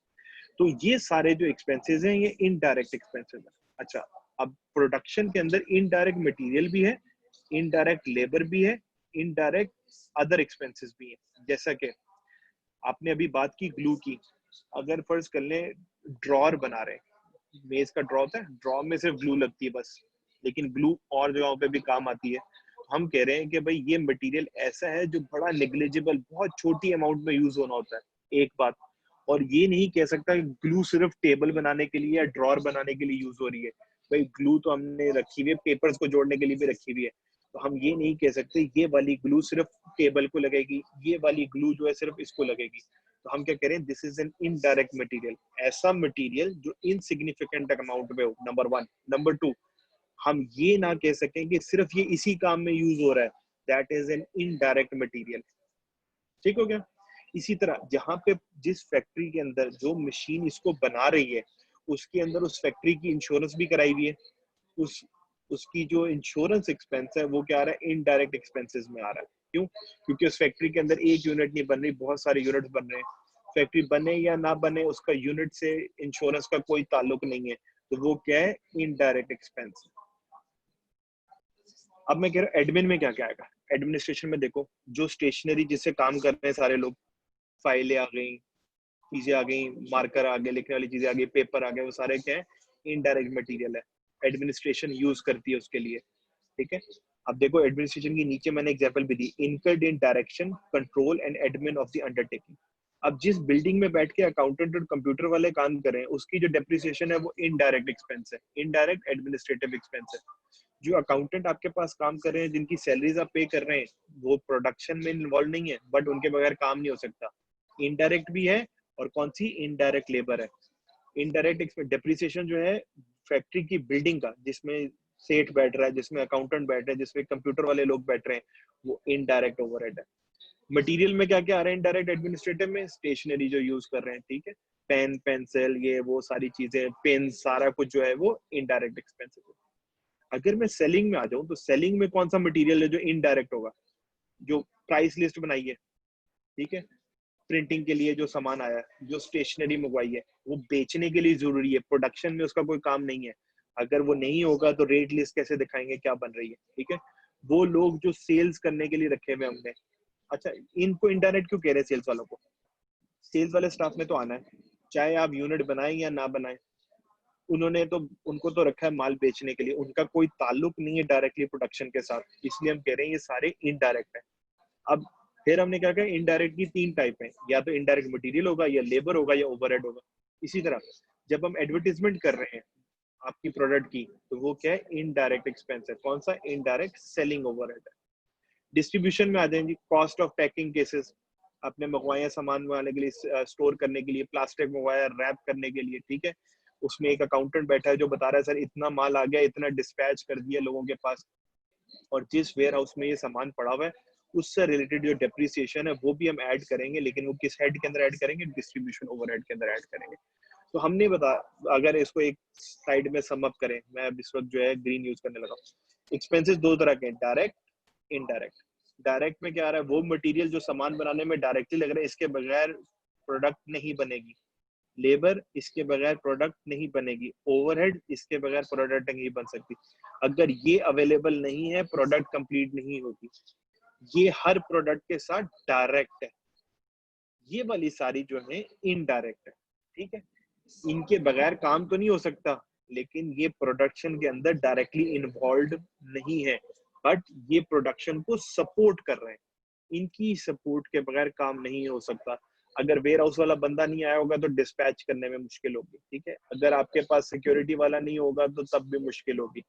तो ये सारे जो एक्सपेंसेस हैं, ये इनडायरेक्ट एक्सपेंसेस हैं। अच्छा, अब प्रोडक्शन के अंदर इनडायरेक्ट मटेरियल भी है, इनडायरेक्ट लेबर भी है, इनडायरेक्ट अदर एक्सपेंसेस भी हैं। जैसा कि आपने अभी बात की ग्लू की। अगर फर्ज कर लें ड्रॉर बना रहे हैं, मेज का ड्रॉ होता है, ड्रॉ में सिर्फ ग्लू लगती है बस, लेकिन ग्लू और जगहों पे भी काम आती है। तो हम कह रहे हैं कि भाई ये मटेरियल ऐसा है जो बड़ा नेग्लिजिबल, बहुत छोटी अमाउंट में यूज होना होता है, एक बात। और ये नहीं कह सकता कि ग्लू सिर्फ टेबल बनाने के लिए या ड्रॉर बनाने के लिए यूज हो रही है। भाई ग्लू तो हमने रखी हुई है, पेपर्स को जोड़ने के लिए भी रखी हुई है। तो हम ये नहीं कह सकते ये वाली ग्लू सिर्फ टेबल को लगेगी, ये वाली ग्लू जो है सिर्फ इसको लगेगी। तो हम क्या करें, this is an indirect material. ऐसा मटेरियल जो इनसिग्निफिकेंट अमाउंट में हो, नंबर वन। नंबर टू, हम ये ना कह सकें कि सिर्फ ये इसी काम में यूज हो रहा है, that is an indirect material. ठीक हो गया। इसी तरह जहां पे, जिस फैक्ट्री के अंदर जो मशीन इसको बना रही है, उसके अंदर उस फैक्ट्री की इंश्योरेंस भी कराई हुई है, उस उसकी जो इंश्योरेंस एक्सपेंस है वो क्या आ रहा है, इनडायरेक्ट एक्सपेंसेस में आ रहा है। क्यों? क्योंकि उस फैक्ट्री के अंदर एक यूनिट नहीं बन रही, बहुत सारे यूनिट बन रहे हैं। फैक्ट्री बने या ना बने, उसका यूनिट से इंश्योरेंस का कोई ताल्लुक नहीं है, तो वो क्या है, इनडायरेक्ट एक्सपेंस। अब मैं कह रहा हूँ एडमिन में क्या क्या आएगा। एडमिनिस्ट्रेशन में देखो, जो स्टेशनरी जिससे काम कर रहे हैं सारे लोग, फाइलें आ गई, चीजें आ गई, मार्कर आ गए, लिखने वाली चीजें आ गई, पेपर आ गए, वो सारे क्या है, इनडायरेक्ट मटेरियल है। एडमिनिस्ट्रेशन यूज करती है उसके लिए। ठीक है, अब देखो एडमिनिस्ट्रेशन के नीचे मैंने एग्जांपल भी दी, incurred in direction, control and admin of the undertaking. अब जिस बिल्डिंग में बैठ के अकाउंटेंट और कंप्यूटर वाले काम कर रहे हैं, उसकी जो डेप्रिसिएशन है वो इनडायरेक्ट एक्सपेंस है, इनडायरेक्ट एडमिनिस्ट्रेटिव एक्सपेंस है। जो अकाउंटेंट आपके पास काम कर रहे हैं, जिनकी सैलरीज आप पे कर रहे हैं, वो प्रोडक्शन में इन्वॉल्व नहीं है, बट उनके बगैर काम नहीं हो सकता, इनडायरेक्ट भी है। और कौन सी, इनडायरेक्ट लेबर है। इनडायरेक्ट डेप्रिसिएशन जो है फैक्ट्री की बिल्डिंग का, जिसमें सेठ बैठ रहा है, जिसमें अकाउंटेंट बैठ रहे हैं, जिसमें कंप्यूटर वाले लोग बैठ रहे हैं, वो इनडायरेक्ट ओवरहेड है। मटेरियल में क्या क्या आ रहा है इनडायरेक्ट एडमिनिस्ट्रेटिव में, स्टेशनरी जो यूज कर रहे हैं, ठीक है, पेन पेंसिल, ये वो सारी चीजें, पेन, सारा कुछ जो है वो इनडायरेक्ट एक्सपेंसिव है। अगर मैं सेलिंग में आ जाऊं, तो सेलिंग में कौन सा मटेरियल है जो इनडायरेक्ट होगा, जो प्राइस लिस्ट बनाई है, ठीक है, प्रिंटिंग के लिए जो सामान आया है, जो स्टेशनरी मंगवाई है, वो बेचने के लिए जरूरी है, प्रोडक्शन में उसका कोई काम नहीं है। अगर वो नहीं होगा तो रेट लिस्ट कैसे दिखाएंगे क्या बन रही है, ठीक है। वो लोग जो सेल्स करने के लिए रखे हुए हमने। अच्छा, इनको इनडायरेक्ट क्यों कह रहे हैं सेल्स वालों को? सेल्स वाले स्टाफ ने तो आना है, चाहे आप यूनिट बनाएं या ना बनाएं, उन्होंने तो, उनको तो रखा है माल बेचने के लिए, उनका कोई ताल्लुक नहीं है डायरेक्टली प्रोडक्शन के साथ, इसलिए हम कह रहे हैं ये सारे इनडायरेक्ट है। अब फिर हमने क्या कहा, इनडायरेक्ट की तीन टाइप है, या तो इनडायरेक्ट मटेरियल होगा, या लेबर होगा, या ओवरहेड होगा। इसी तरह जब हम एडवर्टीजमेंट कर रहे हैं आपकी प्रोडक्ट की, तो वो क्या है, इनडायरेक्ट एक्सपेंस है। कौन सा, इनडायरेक्ट सेलिंग ओवरहेड है। डिस्ट्रीब्यूशन में आ जाएंगे, कॉस्ट ऑफ पैकिंग केसेस, आपने मंगवाया सामान मंगवाने के लिए, स्टोर करने के लिए, प्लास्टिक मंगवाया रैप करने के लिए, ठीक है, उसमें एक अकाउंटेंट बैठा है जो बता रहा है सर इतना माल आ गया, इतना डिस्पैच कर दिया लोगों के पास, और जिस वेयर हाउस में ये सामान पड़ा हुआ है उससे रिलेटेड जो डेप्रिसिएशन है वो भी हम ऐड करेंगे, लेकिन वो किस हेड के अंदर ऐड करेंगे, डिस्ट्रीब्यूशन ओवरहेड के अंदर ऐड करेंगे। तो हमने बता, अगर इसको एक साइड में सम अप करें, मैं अब इस वक्त जो है ग्रीन यूज करने लगा। एक्सपेंसेस दो तरह के, डायरेक्ट, इनडायरेक्ट। डायरेक्ट में क्या आ रहा है, वो मटेरियल जो सामान बनाने में डायरेक्टली लग रहा है, इसके बगैर प्रोडक्ट नहीं बनेगी। लेबर, इसके बगैर प्रोडक्ट नहीं बनेगी। ओवरहेड, इसके बगैर प्रोडक्ट नहीं बन सकती। अगर ये अवेलेबल नहीं है, प्रोडक्ट कंप्लीट नहीं होती। ये हर प्रोडक्ट के साथ डायरेक्ट है। ये वाली सारी जो है इनडायरेक्ट है। ठीक है, इनके बगैर काम तो नहीं हो सकता, लेकिन ये प्रोडक्शन के अंदर डायरेक्टली इन्वॉल्व नहीं है, बट ये प्रोडक्शन को सपोर्ट कर रहे हैं। इनकी सपोर्ट के बगैर काम नहीं हो सकता। अगर वेयर हाउस वाला बंदा नहीं आया होगा तो डिस्पैच करने में मुश्किल होगी। ठीक है, अगर आपके पास सिक्योरिटी वाला नहीं होगा तो तब भी मुश्किल होगी।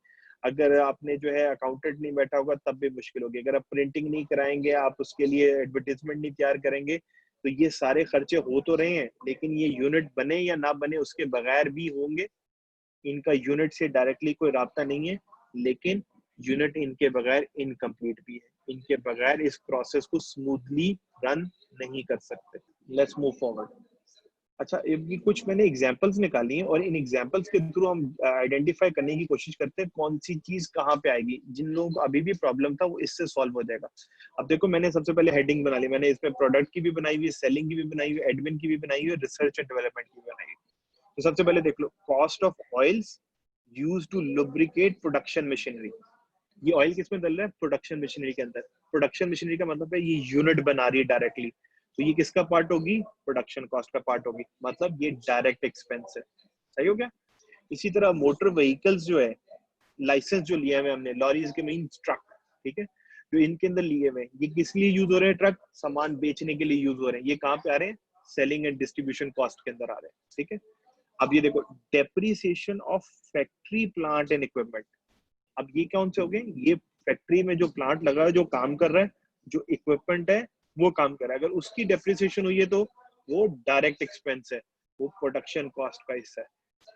अगर आपने जो है अकाउंटेंट नहीं बैठा होगा तब भी मुश्किल होगी। अगर आप प्रिंटिंग नहीं कराएंगे, आप उसके लिए एडवर्टीजमेंट नहीं तैयार करेंगे, तो ये सारे खर्चे हो तो रहे हैं, लेकिन ये यूनिट बने या ना बने उसके बगैर भी होंगे। इनका यूनिट से डायरेक्टली कोई राब्ता नहीं है, लेकिन यूनिट इनके बगैर इनकम्प्लीट भी है। इनके बगैर इस प्रोसेस को स्मूथली रन नहीं कर सकते। Let's move forward. अच्छा, ये कुछ मैंने एग्जांपल्स निकाली हैं और इन एग्जांपल्स के थ्रू हम आइडेंटिफाई करने की कोशिश करते हैं कौन सी चीज कहाँ पे आएगी। जिन लोगों को अभी भी प्रॉब्लम था वो इससे सॉल्व हो जाएगा। अब देखो, मैंने सबसे पहले हेडिंग बना ली। मैंने इसमें प्रोडक्ट की भी बनाई हुई है, सेलिंग की भी बनाई हुई है, एडमिन की भी बनाई हुई है, रिसर्च एंड डेवलपमेंट की भी बनाई हुई है। तो सबसे पहले देख लो, cost of oils used to lubricate production machinery. ये ऑयल किसमें डल रहा है, प्रोडक्शन मशीनरी के अंदर। प्रोडक्शन मशीनरी का मतलब है ये यूनिट बना रही है डायरेक्टली, तो ये किसका पार्ट होगी, प्रोडक्शन कॉस्ट का पार्ट होगी, मतलब ये डायरेक्ट एक्सपेंस है। सही हो गया। इसी तरह मोटर व्हीकल्स जो है, लाइसेंस जो लिया है हमने, लॉरीज के मीन ट्रक, ठीक है, जो इनके अंदर लिए हुए, ये किस लिए यूज हो रहे हैं, ट्रक सामान बेचने के लिए यूज हो रहे हैं। ये कहाँ पे आ रहे हैं, सेलिंग एंड डिस्ट्रीब्यूशन कॉस्ट के अंदर आ रहे हैं। ठीक है, अब ये देखो, depreciation of factory plant and equipment. अब ये कौन से हो गए, ये फैक्ट्री में जो प्लांट लगा है, जो काम कर रहा है, जो इक्विपमेंट है वो काम कर रहा है, अगर उसकी डेप्रिसिएशन हुई है तो वो डायरेक्ट एक्सपेंस है, वो प्रोडक्शन कॉस्ट का हिस्सा है।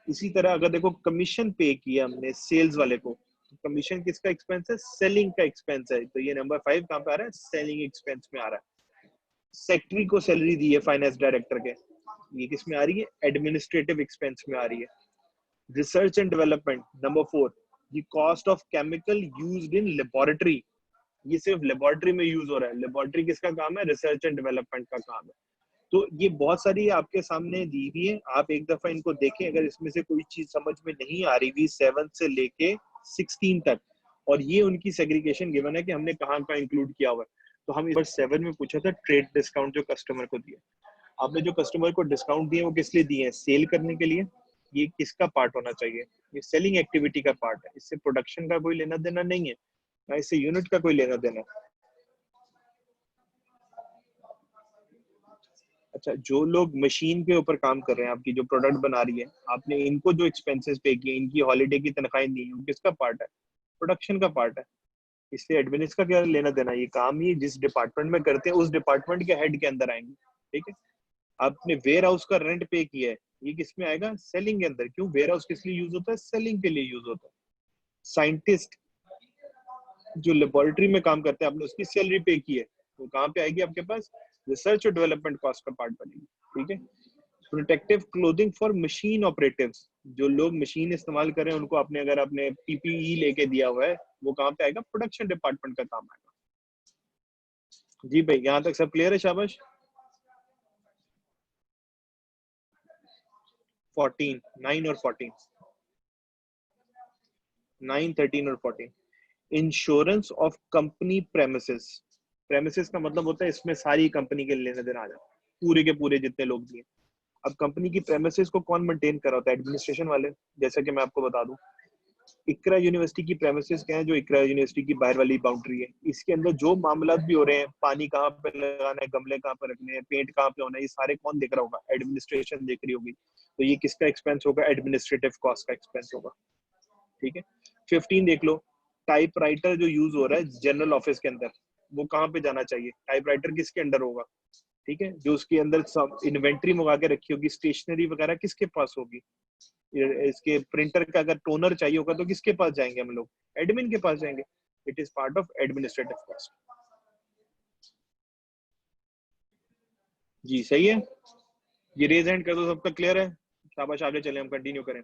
इसी तरह अगर देखो, कमीशन पे किया हमने सेल्स वाले को, तो कमीशन किसका एक्सपेंस है, सेलिंग का एक्सपेंस है। तो ये नंबर 5 कहाँ पे आ रहा है, सेलिंग एक्सपेंस में आ रहा है। सेक्रेटरी को सैलरी दी है फाइनेंस डायरेक्टर के, ये किस में आ रही है, एडमिनिस्ट्रेटिव एक्सपेंस में आ रही है। रिसर्च एंड डेवलपमेंट नंबर 4, ये cost of chemical used in laboratory, ये सिर्फ लेबोरेटरी में यूज हो रहा है। लेबोरेटरी किसका काम है, रिसर्च एंड डेवलपमेंट का काम है। तो ये बहुत सारी आपके सामने दी हुई है, आप एक दफा इनको देखें। अगर इसमें से कोई चीज समझ में नहीं आ रही हुई 7 से लेके 16 तक, और ये उनकी सेग्रीगेशन गिवन है कि हमने कहाँ कहाँ इंक्लूड किया हुआ है। तो हम इस बार 7 में पूछा था ट्रेड डिस्काउंट जो कस्टमर को दिया। आपने जो कस्टमर को डिस्काउंट दिए वो किस लिए दिए हैं, सेल करने के लिए। ये किसका पार्ट होना चाहिए, ये सेलिंग एक्टिविटी का पार्ट है। इससे प्रोडक्शन का कोई लेना देना नहीं है, ना इससे यूनिट का कोई लेना देना। अच्छा, जो लोग मशीन के ऊपर काम कर रहे हैं, आपकी जो प्रोडक्ट बना रही है, आपने इनको जो एक्सपेंसेस पे किए, इनकी हॉलीडे की तनख्वाहें दी, वो किसका पार्ट है, प्रोडक्शन का पार्ट है। इससे एडमिनिस का क्या लेना देना, ये काम ही जिस डिपार्टमेंट में करते हैं उस डिपार्टमेंट के हेड के अंदर आएंगे। ठीक है, आपने वेयर हाउस का रेंट पे किया है, ये किस में आएगा, सेलिंग के अंदर। क्यों, वेयर हाउस किस लिए यूज होता है, सेलिंग के लिए यूज होता है। साइंटिस्ट जो लेबोरेटरी में काम करते हैं, आपने उसकी सैलरी पे की है, वो कहाँ पे आएगी आपके पास, रिसर्च और डेवलपमेंट कॉस्ट का पार्ट बनेगी। ठीक है, protective clothing for machine operatives, जो लोग मशीन इस्तेमाल कर रहे हैं उनको आपने, अगर आपने पीपीई लेके दिया हुआ है, वो कहाँ पे आएगा, प्रोडक्शन डिपार्टमेंट का काम आएगा। जी भाई, यहाँ तक सब क्लियर है, शाबाश। 14, 9 और 14, 9, 13 और 14। Insurance of company premises. Premises का मतलब होता है इसमें सारी कंपनी के लेने देना आ जाता है, पूरे के पूरे जितने लोग भी हैं। अब कंपनी की प्रेमिसेस को कौन मेंटेन कर रहा होता है, एडमिनिस्ट्रेशन वाले। जैसे कि मैं आपको बता दूं, इकरा यूनिवर्सिटी की प्रेमिसेस क्या है, जो इकरा यूनिवर्सिटी की बाहर वाली बाउंड्री है, इसके अंदर जो मामला भी हो रहे हैं, पानी कहाँ पे लगाना है, गमले कहाँ पे रखने हैं, पेंट कहाँ पे होना है, ये सारे कौन देख रहा होगा, एडमिनिस्ट्रेशन देख रही होगी। तो ये किसका एक्सपेंस होगा, एडमिनिस्ट्रेटिव कॉस्ट का एक्सपेंस होगा। ठीक है, 15 देख लो, टाइपराइटर जो यूज हो रहा है जनरल ऑफिस के अंदर, वो कहाँ पे जाना चाहिए, टाइपराइटर किसके अंडर होगा। ठीक है, जो उसके अंदर सब इन्वेंट्री मंगा के रखी होगी, स्टेशनरी वगैरह किसके पास होगी। इसके प्रिंटर का अगर टोनर चाहिए होगा तो किसके पास जाएंगे हम लोग, एडमिन के पास जाएंगे। It is part of administrative cost. जी सही है, ये रेज हैंड कर दो, सब तक क्लियर है? शाबाश, आगे चले, हम कंटिन्यू करें।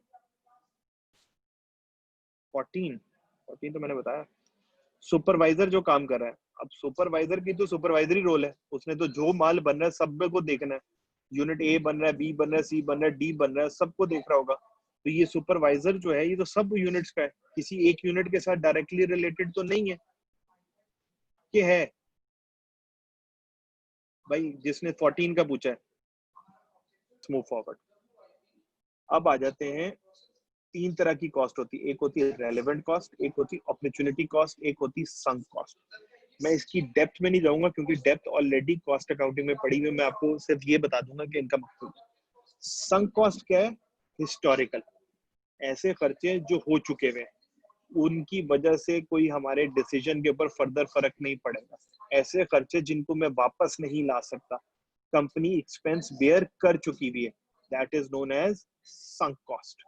14 तो मैंने बताया। सुपरवाइजर जो काम कर रहा है, अब सुपरवाइजर की तो सुपरवाइजरी रोल है, उसने तो जो माल बन रहा है सब को देखना है। यूनिट ए बन रहा है, बी बन रहा है, सी बन रहा है, डी बन रहा है, सबको देख रहा होगा। तो ये सुपरवाइजर जो है ये तो सब यूनिट्स का है, किसी एक यूनिट के साथ डायरेक्टली रिलेटेड तो नहीं है कि है भाई। जिसने 14 का पूछा है, मूव फॉरवर्ड। अब आ जाते हैं, 3 तरह की कॉस्ट होती है, एक होती है रेलेवेंट कॉस्ट, एक होती है अपॉर्चुनिटी कॉस्ट, एक होती है संक कॉस्ट। मैं इसकी डेप्थ में नहीं जाऊंगा क्योंकि डेप्थ ऑलरेडी कॉस्ट अकाउंटिंग में पड़ी हुई है, मैं आपको सिर्फ ये बता दूंगा कि इनका मकसद। संक कॉस्ट क्या है? हिस्टोरिकल, ऐसे खर्चे जो हो चुके हुए, उनकी वजह से कोई हमारे डिसीजन के ऊपर फर्दर फर्क नहीं पड़ेगा, ऐसे खर्चे जिनको मैं वापस नहीं ला सकता, कंपनी एक्सपेंस बेयर कर चुकी हुई है, that is known as sunk cost.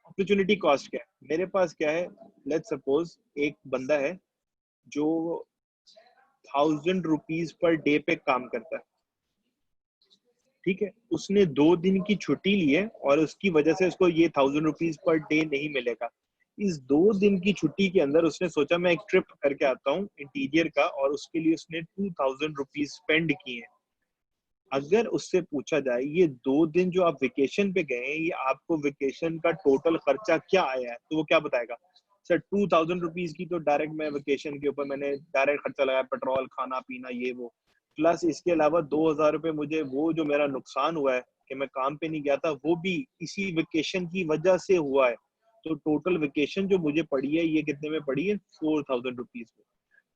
Opportunity cost क्या है? मेरे पास क्या है, लेट्स सपोज एक बंदा है जो 1000 रुपीज पर डे पे काम करता है, ठीक है, उसने 2 दिन की छुट्टी ली है और उसकी वजह से उसको ये 1000 रुपीज पर डे नहीं मिलेगा। इस 2 दिन की छुट्टी के अंदर उसने सोचा मैं एक ट्रिप करके आता हूँ इंटीरियर का, और उसके लिए उसने 2000 रुपीज स्पेंड किए हैं। अगर उससे पूछा जाए ये 2 दिन जो आप वेकेशन पे गए हैं, ये आपको वेकेशन का टोटल खर्चा क्या आया है, तो वो क्या बताएगा? सर 2000 रुपीज की तो डायरेक्ट मैं वेकेशन के ऊपर मैंने डायरेक्ट खर्चा लगाया, पेट्रोल, खाना पीना, ये वो, प्लस इसके अलावा 2000 रुपये मुझे वो जो मेरा नुकसान हुआ है कि मैं काम पे नहीं गया था, वो भी इसी वेकेशन की वजह से हुआ है। तो टोटल वेकेशन जो मुझे पड़ी है ये कितने में पड़ी है? 4000 रुपीज में।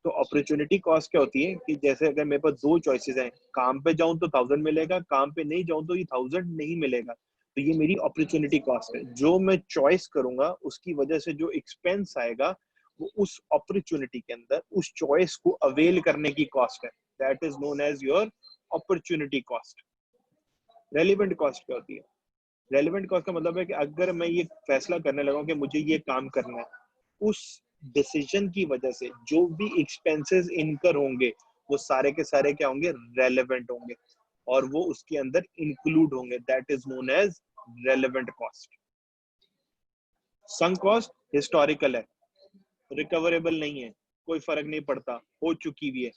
तो अपॉर्चुनिटी कॉस्ट क्या होती है कि जैसे अगर मेरे पास 2 चॉइसेस हैं, काम पे जाऊं तो 1000 मिलेगा, काम पे नहीं जाऊं तो ये 1000 नहीं मिलेगा, तो ये मेरी अपॉर्चुनिटी कॉस्ट है। जो मैं चॉइस करूंगा उसकी वजह से जो एक्सपेंस आएगा वो उस अपॉर्चुनिटी के अंदर उस चॉइस को अवेल करने की कॉस्ट है, that is known as your opportunity cost. Relevant cost क्या होती है? रेलिवेंट कॉस्ट का मतलब है कि अगर मैं ये फैसला करने लगा कि मुझे ये काम करना है, उस डिसीजन की वजह से जो भी एक्सपेंसेस इनकर होंगे वो सारे के सारे क्या होंगे? रेलेवेंट होंगे और वो उसके अंदर इंक्लूड होंगे, that is known as relevant cost. Sunk cost historical है, रिकवरेबल नहीं है, कोई फर्क नहीं पड़ता, हो चुकी हुई है,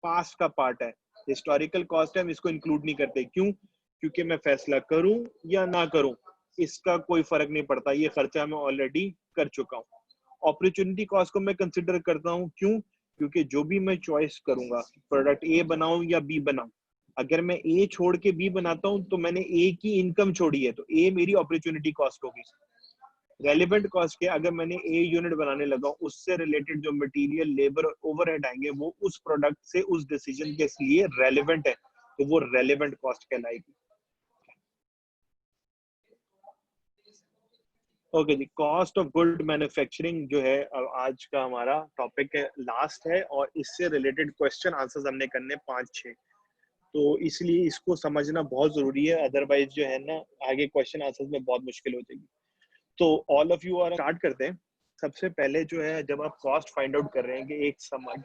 पास्ट का पार्ट है। हिस्टोरिकल कॉस्ट है, हम इसको इंक्लूड नहीं करते, क्यों? क्योंकि मैं फैसला करूं या ना करूं इसका कोई फर्क नहीं पड़ता, ये खर्चा मैं ऑलरेडी कर चुका हूं। अपॉर्चुनिटी कॉस्ट को मैं कंसिडर करता हूं, क्यों? क्योंकि जो भी मैं चॉइस करूंगा, प्रोडक्ट ए बनाऊं या बी बनाऊं, अगर मैं ए छोड़ के बी बनाता हूं तो मैंने ए की इनकम छोड़ी है, तो ए मेरी अपॉर्चुनिटी कॉस्ट होगी। रेलिवेंट कॉस्ट के अगर मैंने ए यूनिट बनाने लगा, उससे रिलेटेड जो मटेरियल, लेबर और ओवरहेड आएंगे वो उस प्रोडक्ट से उस डिसीजन के लिए रेलिवेंट है, तो वो रेलिवेंट कॉस्ट कहलाएगी। ओके जी, कॉस्ट ऑफ गुड मैन्युफैक्चरिंग जो है आज का हमारा टॉपिक है, लास्ट है, और इससे रिलेटेड क्वेश्चन आंसर्स हमने करने 5-6, तो इसलिए इसको समझना बहुत जरूरी है, अदरवाइज जो है ना आगे क्वेश्चन आंसर्स में बहुत मुश्किल हो जाएगी। तो all of you are, start करते हैं। सबसे पहले जो है, जब आप कॉस्ट फाइंड आउट कर रहे हैं कि एक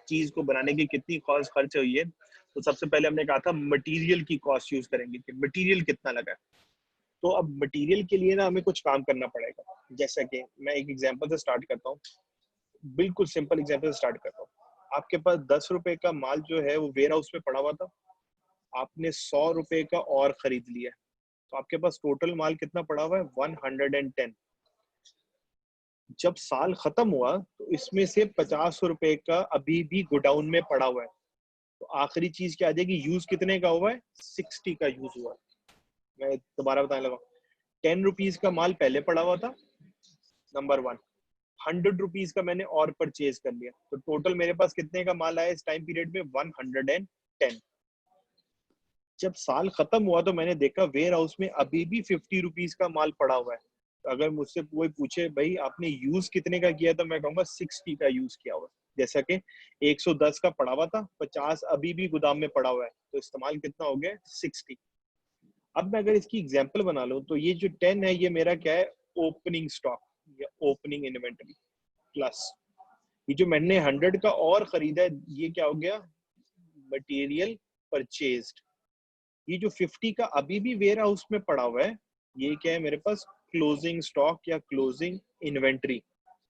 चीज को बनाने की कितनी कॉस्ट खर्च हुई है, तो सबसे पहले हमने कहा था मटेरियल की कॉस्ट यूज करेंगे कि मटेरियल कितना लगा है। तो अब मटेरियल के लिए ना हमें कुछ काम करना पड़ेगा, जैसा कि मैं एक एग्जांपल से स्टार्ट करता हूँ, बिल्कुल सिंपल एग्जांपल से स्टार्ट करता हूँ। आपके पास 10 रुपए का माल जो है वो वेयर हाउस में पड़ा हुआ था, आपने 100 रुपए का और खरीद लिया, तो आपके पास टोटल माल कितना पड़ा हुआ है? 110। जब साल खत्म हुआ तो इसमें से 50 रुपए का अभी भी गोडाउन में पड़ा हुआ है, तो आखिरी चीज क्या आ जाएगी? यूज कितने का हुआ है? 60 का यूज हुआ है। मैं दोबारा बताने लगा, 10 रुपीज का माल पहले पड़ा हुआ था, नंबर 1। 100 रुपीज का मैंने और परचेज कर लिया, तो टोटल मेरे पास कितने का माल आया इस टाइम पीरियड में? 110। जब साल खत्म हुआ तो मैंने देखा वेयर हाउस में अभी भी 50 रुपीज का माल पड़ा हुआ है। अगर मुझसे कोई पूछे भाई आपने यूज कितने का किया, तो मैं कहूंगा 60 का यूज किया हुआ है। जैसा कि 110 का पड़ा हुआ था, 50 अभी भी गोदाम में पड़ा हुआ है, तो इस्तेमाल कितना हो गया? 60। अब मैं अगर इसकी एग्जांपल बना लूं तो ये जो 10 है ये मेरा क्या है? ओपनिंग स्टॉक या ओपनिंग इन्वेंटरी प्लस ये जो मैंने 100 का और खरीदा है, ये क्या हो गया, मटेरियल परचेज्ड। ये जो 50 का अभी भी वेयर हाउस में पड़ा हुआ है, ये क्या है मेरे पास, क्लोजिंग स्टॉक या क्लोजिंग इन्वेंट्री।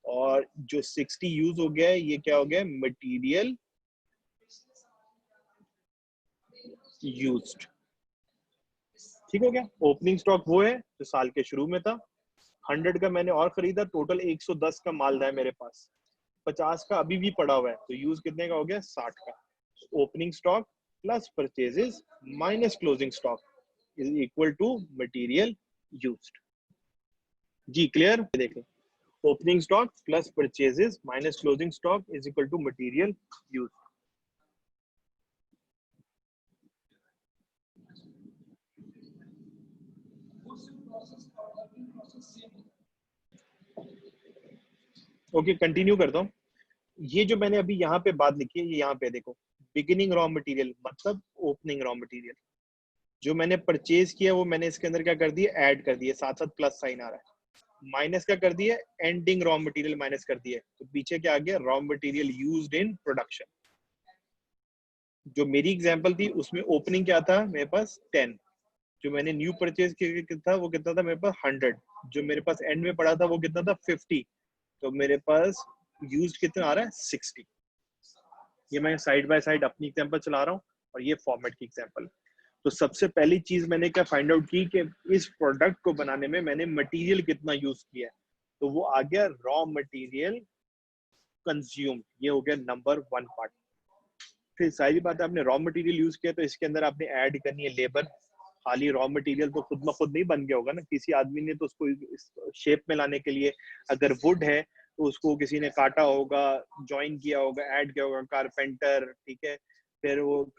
और जो 60 यूज हो गया है, ये क्या हो गया, मटेरियल यूज्ड। ठीक हो गया। ओपनिंग स्टॉक वो है जो साल के शुरू में था, 100 का मैंने और खरीदा, टोटल 110 का माल है मेरे पास, 50 का अभी भी पड़ा हुआ है, तो यूज कितने का हो गया, 60 का। Opening stock plus purchases minus closing stock is equal to material used. जी क्लियर, देखें, opening stock plus purchases minus closing stock is equal to material used. Okay, continue करता हूँ। ये जो मैंने अभी यहाँ पे बात लिखी है, ये यहाँ पे देखो, बिगिनिंग रॉ मटेरियल मतलब ओपनिंग रॉ मटेरियल। जो मैंने परचेज किया वो मैंने इसके अंदर क्या कर दिया, ऐड कर दिया, साथ साथ प्लस साइन आ रहा है। माइनस क्या कर दिया, एंडिंग रॉ मटेरियल माइनस कर दिया, तो पीछे क्या आ गया, raw material used in production. जो मेरी एग्जांपल थी उसमें ओपनिंग क्या था मेरे पास 10, जो मैंने न्यू परचेज किया था वो कितना था मेरे पास 100, जो मेरे पास एंड में पड़ा था वो कितना था 50, तो मेरे पास यूज्ड कितना आ रहा है 60। ये मैं साइड बाय साइड अपनी एग्जांपल चला रहा हूँ और ये फॉर्मेट की एग्जांपल। तो सबसे पहली चीज मैंने क्या फाइंड आउट की कि इस प्रोडक्ट को बनाने में मैंने मटेरियल कितना यूज किया है, तो वो आ गया रॉ मटेरियल कंज्यूम, ये हो गया नंबर 1 पार्ट। फिर सारी बात है, आपने रॉ मटेरियल यूज किया तो इसके अंदर आपने ऐड करनी है लेबर। खाली रॉ मटेरियल तो खुद में खुद नहीं बन गया होगा ना, किसी आदमी ने तो उसको शेप में लाने के लिए, अगर वुड है तो उसको किसी ने काटा होगा, ज्वाइन किया होगा, ऐड किया होगा, कारपेंटर, ठीक है, फिर वो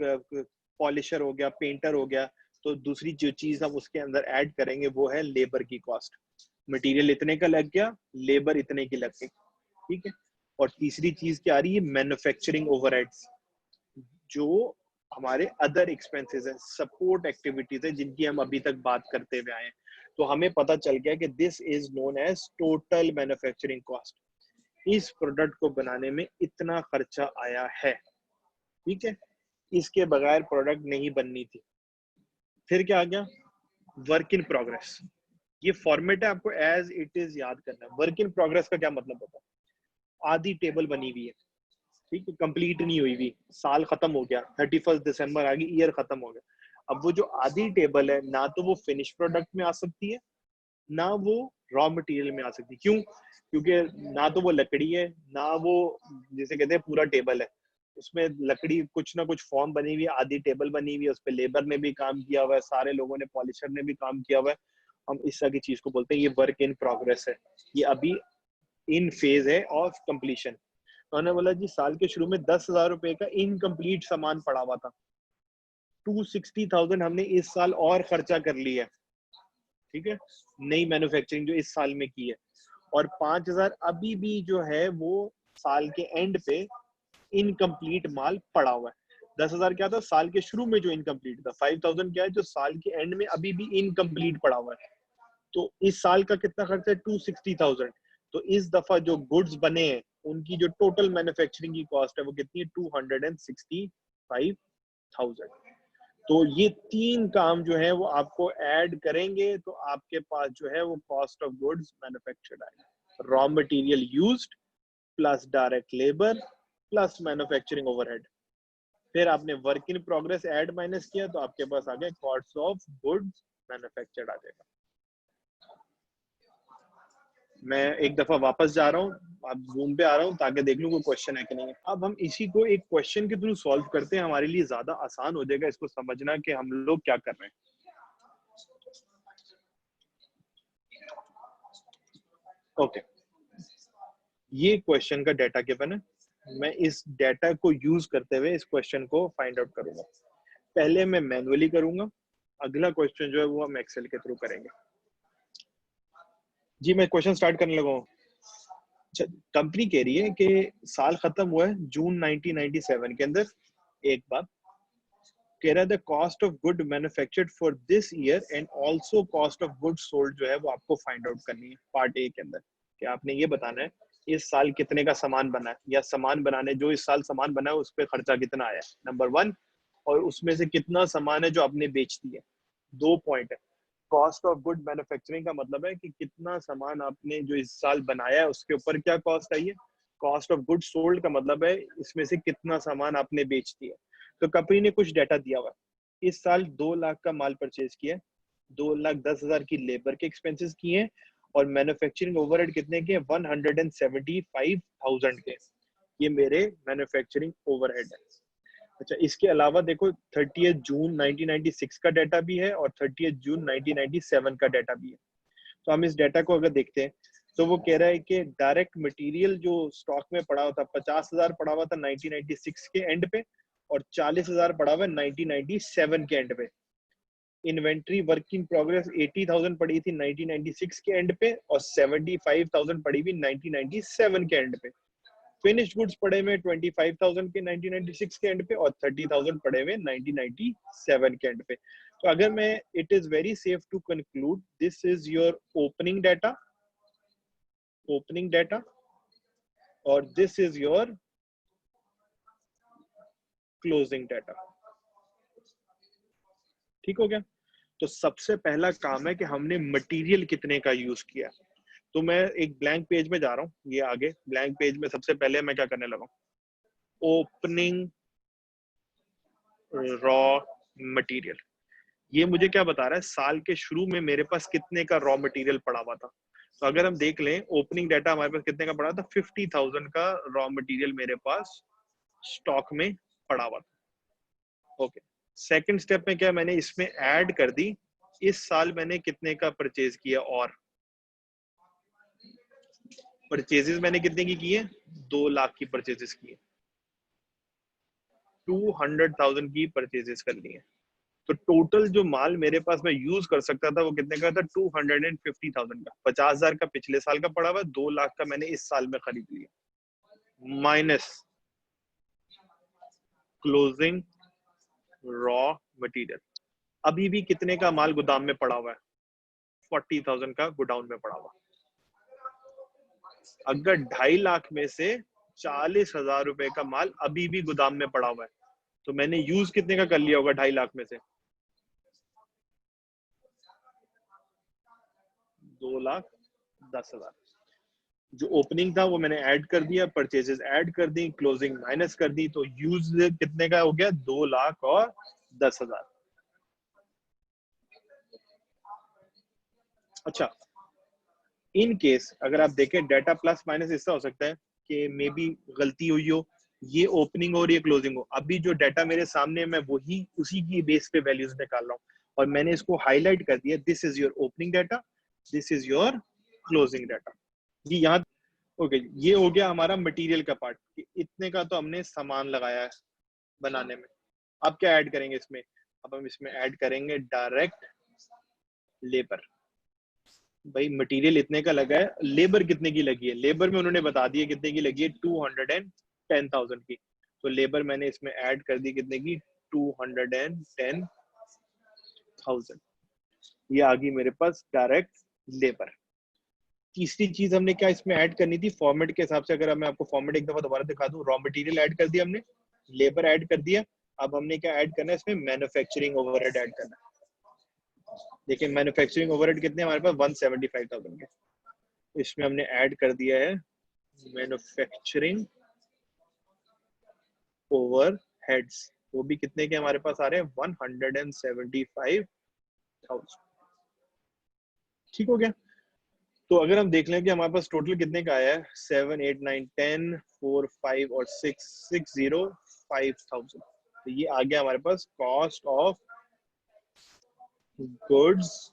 पॉलिशर हो गया, पेंटर हो गया। तो दूसरी जो चीज हम उसके अंदर ऐड करेंगे वो है लेबर की कॉस्ट। मटेरियल इतने का लग गया, लेबर इतने की लग गई, ठीक है। और तीसरी चीज क्या आ रही है, मैन्युफैक्चरिंग ओवरहेड्स, जो हमारे अदर एक्सपेंसेस है, सपोर्ट एक्टिविटीज है, जिनकी हम अभी तक बात करते हुए आए हैं। तो हमें पता चल गया कि this is known as total manufacturing cost. इस प्रोडक्ट को बनाने में इतना खर्चा आया है, ठीक है, इसके बगैर प्रोडक्ट नहीं बननी थी। फिर क्या आ गया, वर्क इन प्रोग्रेस। ये फॉर्मेट है, आपको एज इट इज याद करना है। वर्क इन प्रोग्रेस का क्या मतलब होता है, आधी टेबल बनी हुई है, ठीक है, कंप्लीट नहीं हुई हुई, साल खत्म हो गया, 31 दिसंबर आ गई, ईयर खत्म हो गया। अब वो जो आधी टेबल है, ना तो वो फिनिश प्रोडक्ट में आ सकती है, ना वो रॉ मटेरियल में आ सकती। क्यों, क्योंकि ना तो वो लकड़ी है, ना वो जैसे कहते हैं पूरा टेबल है, उसमें लकड़ी कुछ ना कुछ फॉर्म बनी हुई है, आधी टेबल बनी हुई है, उस पर लेबर ने भी काम किया हुआ है, सारे लोगों ने, पॉलिशर ने भी काम किया हुआ है। हम इस तरह की चीज को बोलते हैं ये वर्क इन प्रोग्रेस है, ये अभी इन फेज है ऑफ कंप्लीशन। उन्होंने बोला जी साल के शुरू में 10,000 रुपए का इनकम्प्लीट सामान पड़ा हुआ था, 260,000 हमने इस साल और खर्चा कर लिया, ठीक है, नई मैन्युफैक्चरिंग जो इस साल में की है। और 5,000 अभी भी जो है वो साल के एंड पे इनकम्प्लीट माल पड़ा हुआ है। 10,000 क्या था साल के शुरू में जो इनकम्प्लीट था, 5,000 क्या है जो साल के एंड में अभी भी इनकम्प्लीट पड़ा हुआ है। तो इस साल का कितना खर्चा है, 260,000। तो इस दफा जो गुड्स बने हैं उनकी जो टोटल मैन्युफैक्चरिंग की कॉस्ट है वो कितनी है, 265,000। तो ये तीन काम जो है वो आपको ऐड करेंगे तो आपके पास जो है वो कॉस्ट ऑफ गुड्स मैन्युफैक्चर्ड आएगा, raw material used plus direct labour plus manufacturing overhead. फिर आपने work in progress add minus किया तो आपके पास आ गया कॉस्ट ऑफ गुड्स मैन्युफैक्चर्ड आ जाएगा। मैं एक दफा वापस जा रहा हूँ, अब जूम पे आ रहा हूँ ताकि देख लूँ कोई क्वेश्चन है कि नहीं है। अब हम इसी को एक क्वेश्चन के थ्रू सॉल्व करते हैं, हमारे लिए ज्यादा आसान हो जाएगा इसको समझना कि हम लोग क्या कर रहे हैं। ओके, ये क्वेश्चन का डाटा गिवन है, मैं इस डाटा को यूज करते हुए इस क्वेश्चन को फाइंड आउट करूंगा। पहले मैं मैनुअली करूंगा, अगला क्वेश्चन जो है वो हम एक्सेल के थ्रू करेंगे। जी मैं क्वेश्चन स्टार्ट करने लगा हूँ। कंपनी कह रही है कि साल खत्म हुआ है जून 1997 के अंदर। एक बात कह रहा है the cost of good manufactured for this year and also cost of good sold जो है वो आपको फाइंड आउट करनी है पार्ट ए के अंदर। कि आपने ये बताना है इस साल कितने का सामान बना है, या सामान बनाने जो इस साल सामान बना है उस पर खर्चा कितना आया, नंबर 1। और उसमें से कितना सामान है जो आपने बेच दिया। 2 पॉइंट है। कॉस्ट ऑफ गुड मैन्युफैक्चरिंग का मतलब है कि कितना सामान आपने जो इस साल बनाया है उसके ऊपर क्या कॉस्ट आई है। कॉस्ट ऑफ गुड सोल्ड का मतलब है इसमें से कितना सामान आपने बेच दिया। तो कंपनी ने कुछ डाटा दिया हुआ है, इस साल 2 लाख का माल परचेज किया, 2,10,000 की लेबर के एक्सपेंसेस किए हैं, और मैन्युफैक्चरिंग ओवरहेड कितने के, 175,000 के। ये मेरे मैन्युफैक्चरिंग ओवरहेड है। अच्छा, इसके अलावा देखो 30 जून 1996 का डाटा भी है और 30 जून 1997 का डाटा भी है। तो हम इस डाटा को अगर देखते हैं तो वो कह रहा है कि डायरेक्ट मटेरियल जो स्टॉक में पड़ा हुआ था 50,000 पड़ा हुआ था 1996 के एंड पे, और 40,000 पड़ा हुआ है 1997 के एंड पे। इन्वेंट्री वर्क इन प्रोग्रेस 80,000 पड़ी थी 1996 के एंड पे, और 75,000 पड़ी हुई 1997 के एंड पे। फिनिश्ड गुड्स पड़े हुए 25,000 के 1996 के एंड पे, और 30,000 पड़े हुए 1997 के एंड पे। तो अगर मैं, it is very safe to conclude this is your opening data और this is your closing data. ठीक हो गया। तो सबसे पहला काम है कि हमने मटेरियल कितने का यूज किया। तो मैं एक ब्लैंक पेज में जा रहा हूँ, ये आगे ब्लैंक पेज में सबसे पहले मैं क्या करने लगा, ओपनिंग रॉ मटेरियल। ये मुझे क्या बता रहा है, साल के शुरू में मेरे पास कितने का रॉ मटेरियल पड़ा हुआ था। तो अगर हम देख लें ओपनिंग डाटा हमारे पास कितने का पड़ा था, 50,000 का रॉ मटेरियल मेरे पास स्टॉक में पड़ा हुआ था। ओके, सेकंड स्टेप में क्या, मैंने इसमें ऐड कर दी इस साल मैंने कितने का परचेज किया, और परचेजेस मैंने कितने की है, 2 लाख की परचेजेस की है, 200,000 की परचेजेस कर ली है। तो टोटल जो माल मेरे पास मैं यूज कर सकता था वो कितने का था, 250,000 का। 50,000 का पिछले साल का पड़ा हुआ, 2 लाख का मैंने इस साल में खरीद लिया, माइनस क्लोजिंग रॉ मटेरियल। अभी भी कितने का माल गोदाम में पड़ा हुआ है, 40,000 का गोडाउन में पड़ा हुआ। अगर 2.5 लाख में से 40,000 रुपए का माल अभी भी गोदाम में पड़ा हुआ है, तो मैंने यूज कितने का कर लिया होगा 2.5 लाख में से, 2,10,000। जो ओपनिंग था वो मैंने ऐड कर दिया, परचेजेस ऐड कर दी, क्लोजिंग माइनस कर दी, तो यूज कितने का हो गया, 2,10,000। अच्छा, इन केस अगर आप देखें डाटा प्लस माइनस ऐसा हो सकता है कि मे बी गलती हुई हो, ये ओपनिंग हो और ये क्लोजिंग हो। अभी जो डाटा मेरे सामने मैं वही उसी की बेस पे वैल्यूज निकाल रहा हूँ, और मैंने इसको हाईलाइट कर दिया, this is your opening data, this is your closing data. ये यहाँ ओके, ये हो गया हमारा मटेरियल का पार्ट, इतने का तो हमने सामान लगाया है बनाने में। अब क्या ऐड करेंगे इसमें, अब हम इसमें ऐड करेंगे डायरेक्ट लेबर। भाई मटेरियल इतने का लगा है, लेबर कितने की लगी है, लेबर में उन्होंने बता दिया कितने की लगी है, 210,000 की। तो लेबर मैंने इसमें ऐड कर दी कितने की, 210,000। ये आ गई मेरे पास डायरेक्ट लेबर। तीसरी चीज हमने क्या इसमें ऐड करनी थी, फॉर्मेट के हिसाब से अगर मैं आपको फॉर्मेट एक दफा दोबारा दिखा दूं, रॉ मटेरियल ऐड कर दिया हमने, लेबर ऐड कर दिया। अब हमने क्या ऐड करना है इसमें, मैन्युफैक्चरिंग ओवरहेड ऐड करना है। देखिए मैन्युफैक्चरिंग ओवरहेड कितने हमारे पास, 175,000 के। इसमें हमने ऐड कर दिया है मैन्युफैक्चरिंग ओवरहेड्स, वो भी कितने के हमारे पास आ रहे हैं, 175,000। ठीक हो गया। तो अगर हम देख लें कि हमारे पास टोटल कितने का आया है, 7, 8, 9, 10, 4, 5 और 6, 605,000। तो ये आ गया हमारे पास कॉस्ट ऑफ गुड्स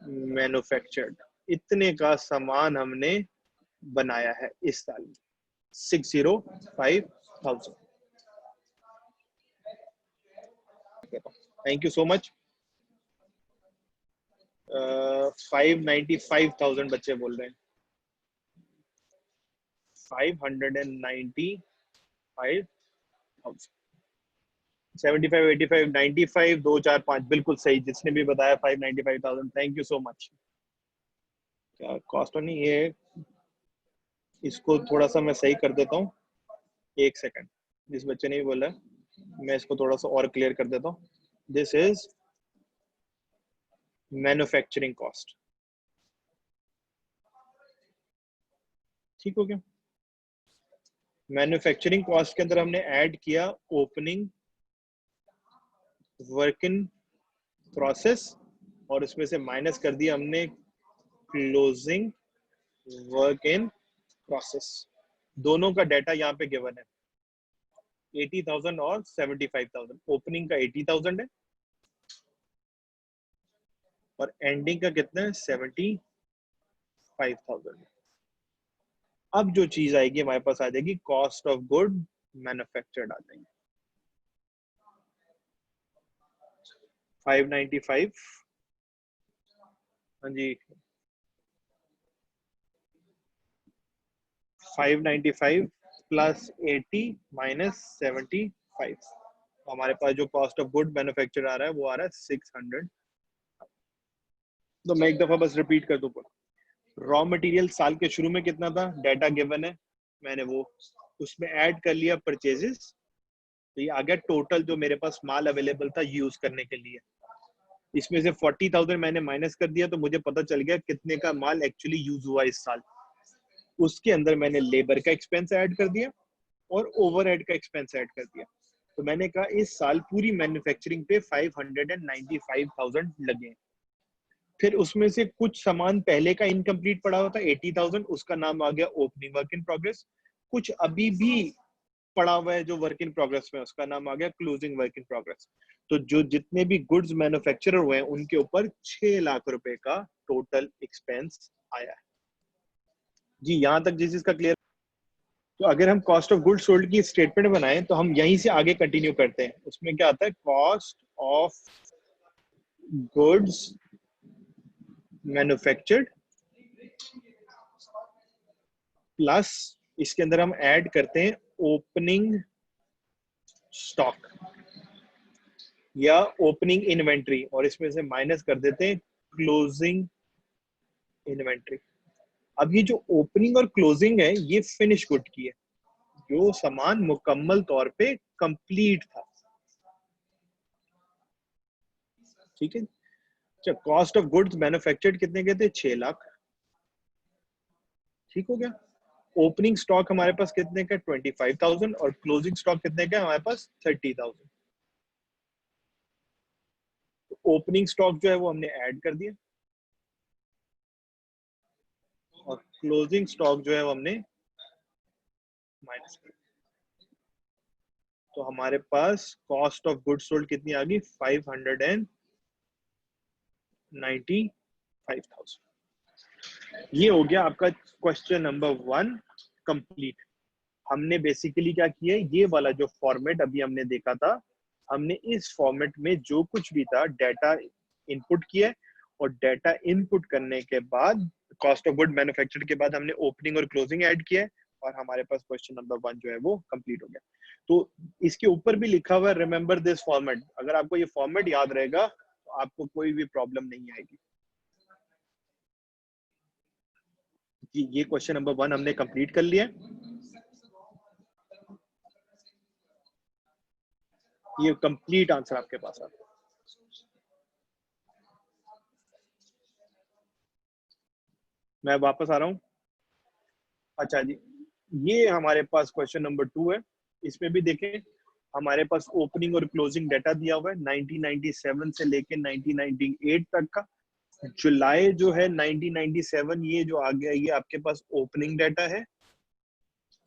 मैन्युफैक्चर्ड। इतने का सामान हमने बनाया है इस साल में, 605,000। Thank you so much. 595,000 बच्चे बोल रहे हैं, 595,000। 75, 85, 95, 2, 4, 5 बिल्कुल सही, जिसने भी बताया 595,000, थैंक यू सो मच। क्या कॉस्ट नहीं है, इसको थोड़ा सा मैं सही कर देता हूँ, एक सेकंड, जिस बच्चे ने भी बोला मैं इसको थोड़ा सा और क्लियर कर देता हूँ। This is manufacturing cost. ठीक हो गया? मैन्युफैक्चरिंग कॉस्ट के अंदर हमने ऐड किया ओपनिंग वर्क इन प्रोसेस और उसमें से माइनस कर दिया हमने क्लोजिंग वर्क इन प्रोसेस। दोनों का डाटा यहाँ पे गिवन है, 80,000 और 75,000। ओपनिंग का 80,000 है और एंडिंग का कितना है, 75,000। अब जो चीज आएगी हमारे पास आ जाएगी कॉस्ट ऑफ गुड मैन्युफैक्चर्ड, आ जाएगी 595। हाँ जी, 595 प्लस 80 माइनस 75। हमारे पास जो कॉस्ट ऑफ गुड मैन्युफैक्चर आ रहा है वो आ रहा है 600। तो मैं एक दफा बस रिपीट कर दूं। रॉ मटेरियल साल के शुरू में कितना था, डाटा गिवन है, मैंने वो उसमें ऐड कर लिया परचेजेस, तो ये आ गया टोटल जो मेरे पास माल अवेलेबल था यूज करने के लिए। इसमें से 40,000 मैंने माइनस कर दिया, तो मुझे पता चल गया कितने का माल एक्चुअली यूज हुआ इस साल। उसके अंदर मैंने लेबर का एक्सपेंस ऐड कर दिया और ओवरहेड का एक्सपेंस ऐड कर दिया। तो मैंने कहा इस साल पूरी मैन्युफैक्चरिंग पे 595,000 लगे। फिर उसमें से कुछ सामान पहले का इनकम्प्लीट पड़ा हुआ था 80,000, उसका नाम आ गया ओपनिंग वर्क इन प्रोग्रेस। कुछ अभी भी पड़ा हुआ है जो वर्क इन प्रोग्रेस में, उसका नाम आ गया क्लोजिंग वर्क इन प्रोग्रेस। तो जो जितने भी गुड्स मैन्युफैक्चरर हुए हैं उनके ऊपर 6 लाख रुपए का टोटल एक्सपेंस आया है। जी, यहां तक जिस चीज का क्लियर। तो अगर हम कॉस्ट ऑफ गुड्स सोल्ड की स्टेटमेंट बनाएं तो हम यहीं से आगे कंटिन्यू करते हैं। उसमें क्या आता है, cost of goods manufactured plus इसके अंदर हम ऐड करते हैं ओपनिंग स्टॉक या ओपनिंग इन्वेंट्री और इसमें से माइनस कर देते हैं क्लोजिंग इन्वेंट्री। अब ये जो ओपनिंग और क्लोजिंग है ये फिनिश गुड की है, जो सामान मुकम्मल तौर पे कंप्लीट था। ठीक है, अच्छा, कॉस्ट ऑफ गुड्स मैन्युफैक्चर्ड कितने के थे, 6 लाख। ठीक हो गया। ओपनिंग स्टॉक हमारे पास कितने का, 25,000 और क्लोजिंग स्टॉक कितने का हमारे पास, 30,000। तो ओपनिंग स्टॉक जो है वो हमने ऐड कर दिया और क्लोजिंग स्टॉक जो है वो हमने माइनस कर दिया। तो हमारे पास कॉस्ट ऑफ गुड्स सोल्ड कितनी आ गई, 595,000। ये हो गया आपका क्वेश्चन नंबर 1 कंप्लीट। हमने बेसिकली क्या किया, ये वाला जो फॉर्मेट अभी हमने देखा था, हमने इस फॉर्मेट में जो कुछ भी था डाटा इनपुट किया और डाटा इनपुट करने के बाद कॉस्ट ऑफ गुड मैन्युफैक्चर्ड के बाद हमने ओपनिंग और क्लोजिंग ऐड किया है और हमारे पास क्वेश्चन नंबर 1 जो है वो कंप्लीट हो गया। तो इसके ऊपर भी लिखा हुआ है रिमेंबर दिस फॉर्मेट। अगर आपको ये फॉर्मेट याद रहेगा तो आपको कोई भी प्रॉब्लम नहीं आएगी। जी, ये क्वेश्चन नंबर 1 हमने कंप्लीट कर लिया। ये कंप्लीट आंसर आपके पास आता है। मैं वापस आ रहा हूँ। अच्छा जी, ये हमारे पास क्वेश्चन नंबर 2 है। इसमें भी देखें हमारे पास ओपनिंग और क्लोजिंग डाटा दिया हुआ है 1997 से लेके 1998 तक का। जुलाई जो है 1997, ये जो आ गया ये आपके पास ओपनिंग डाटा है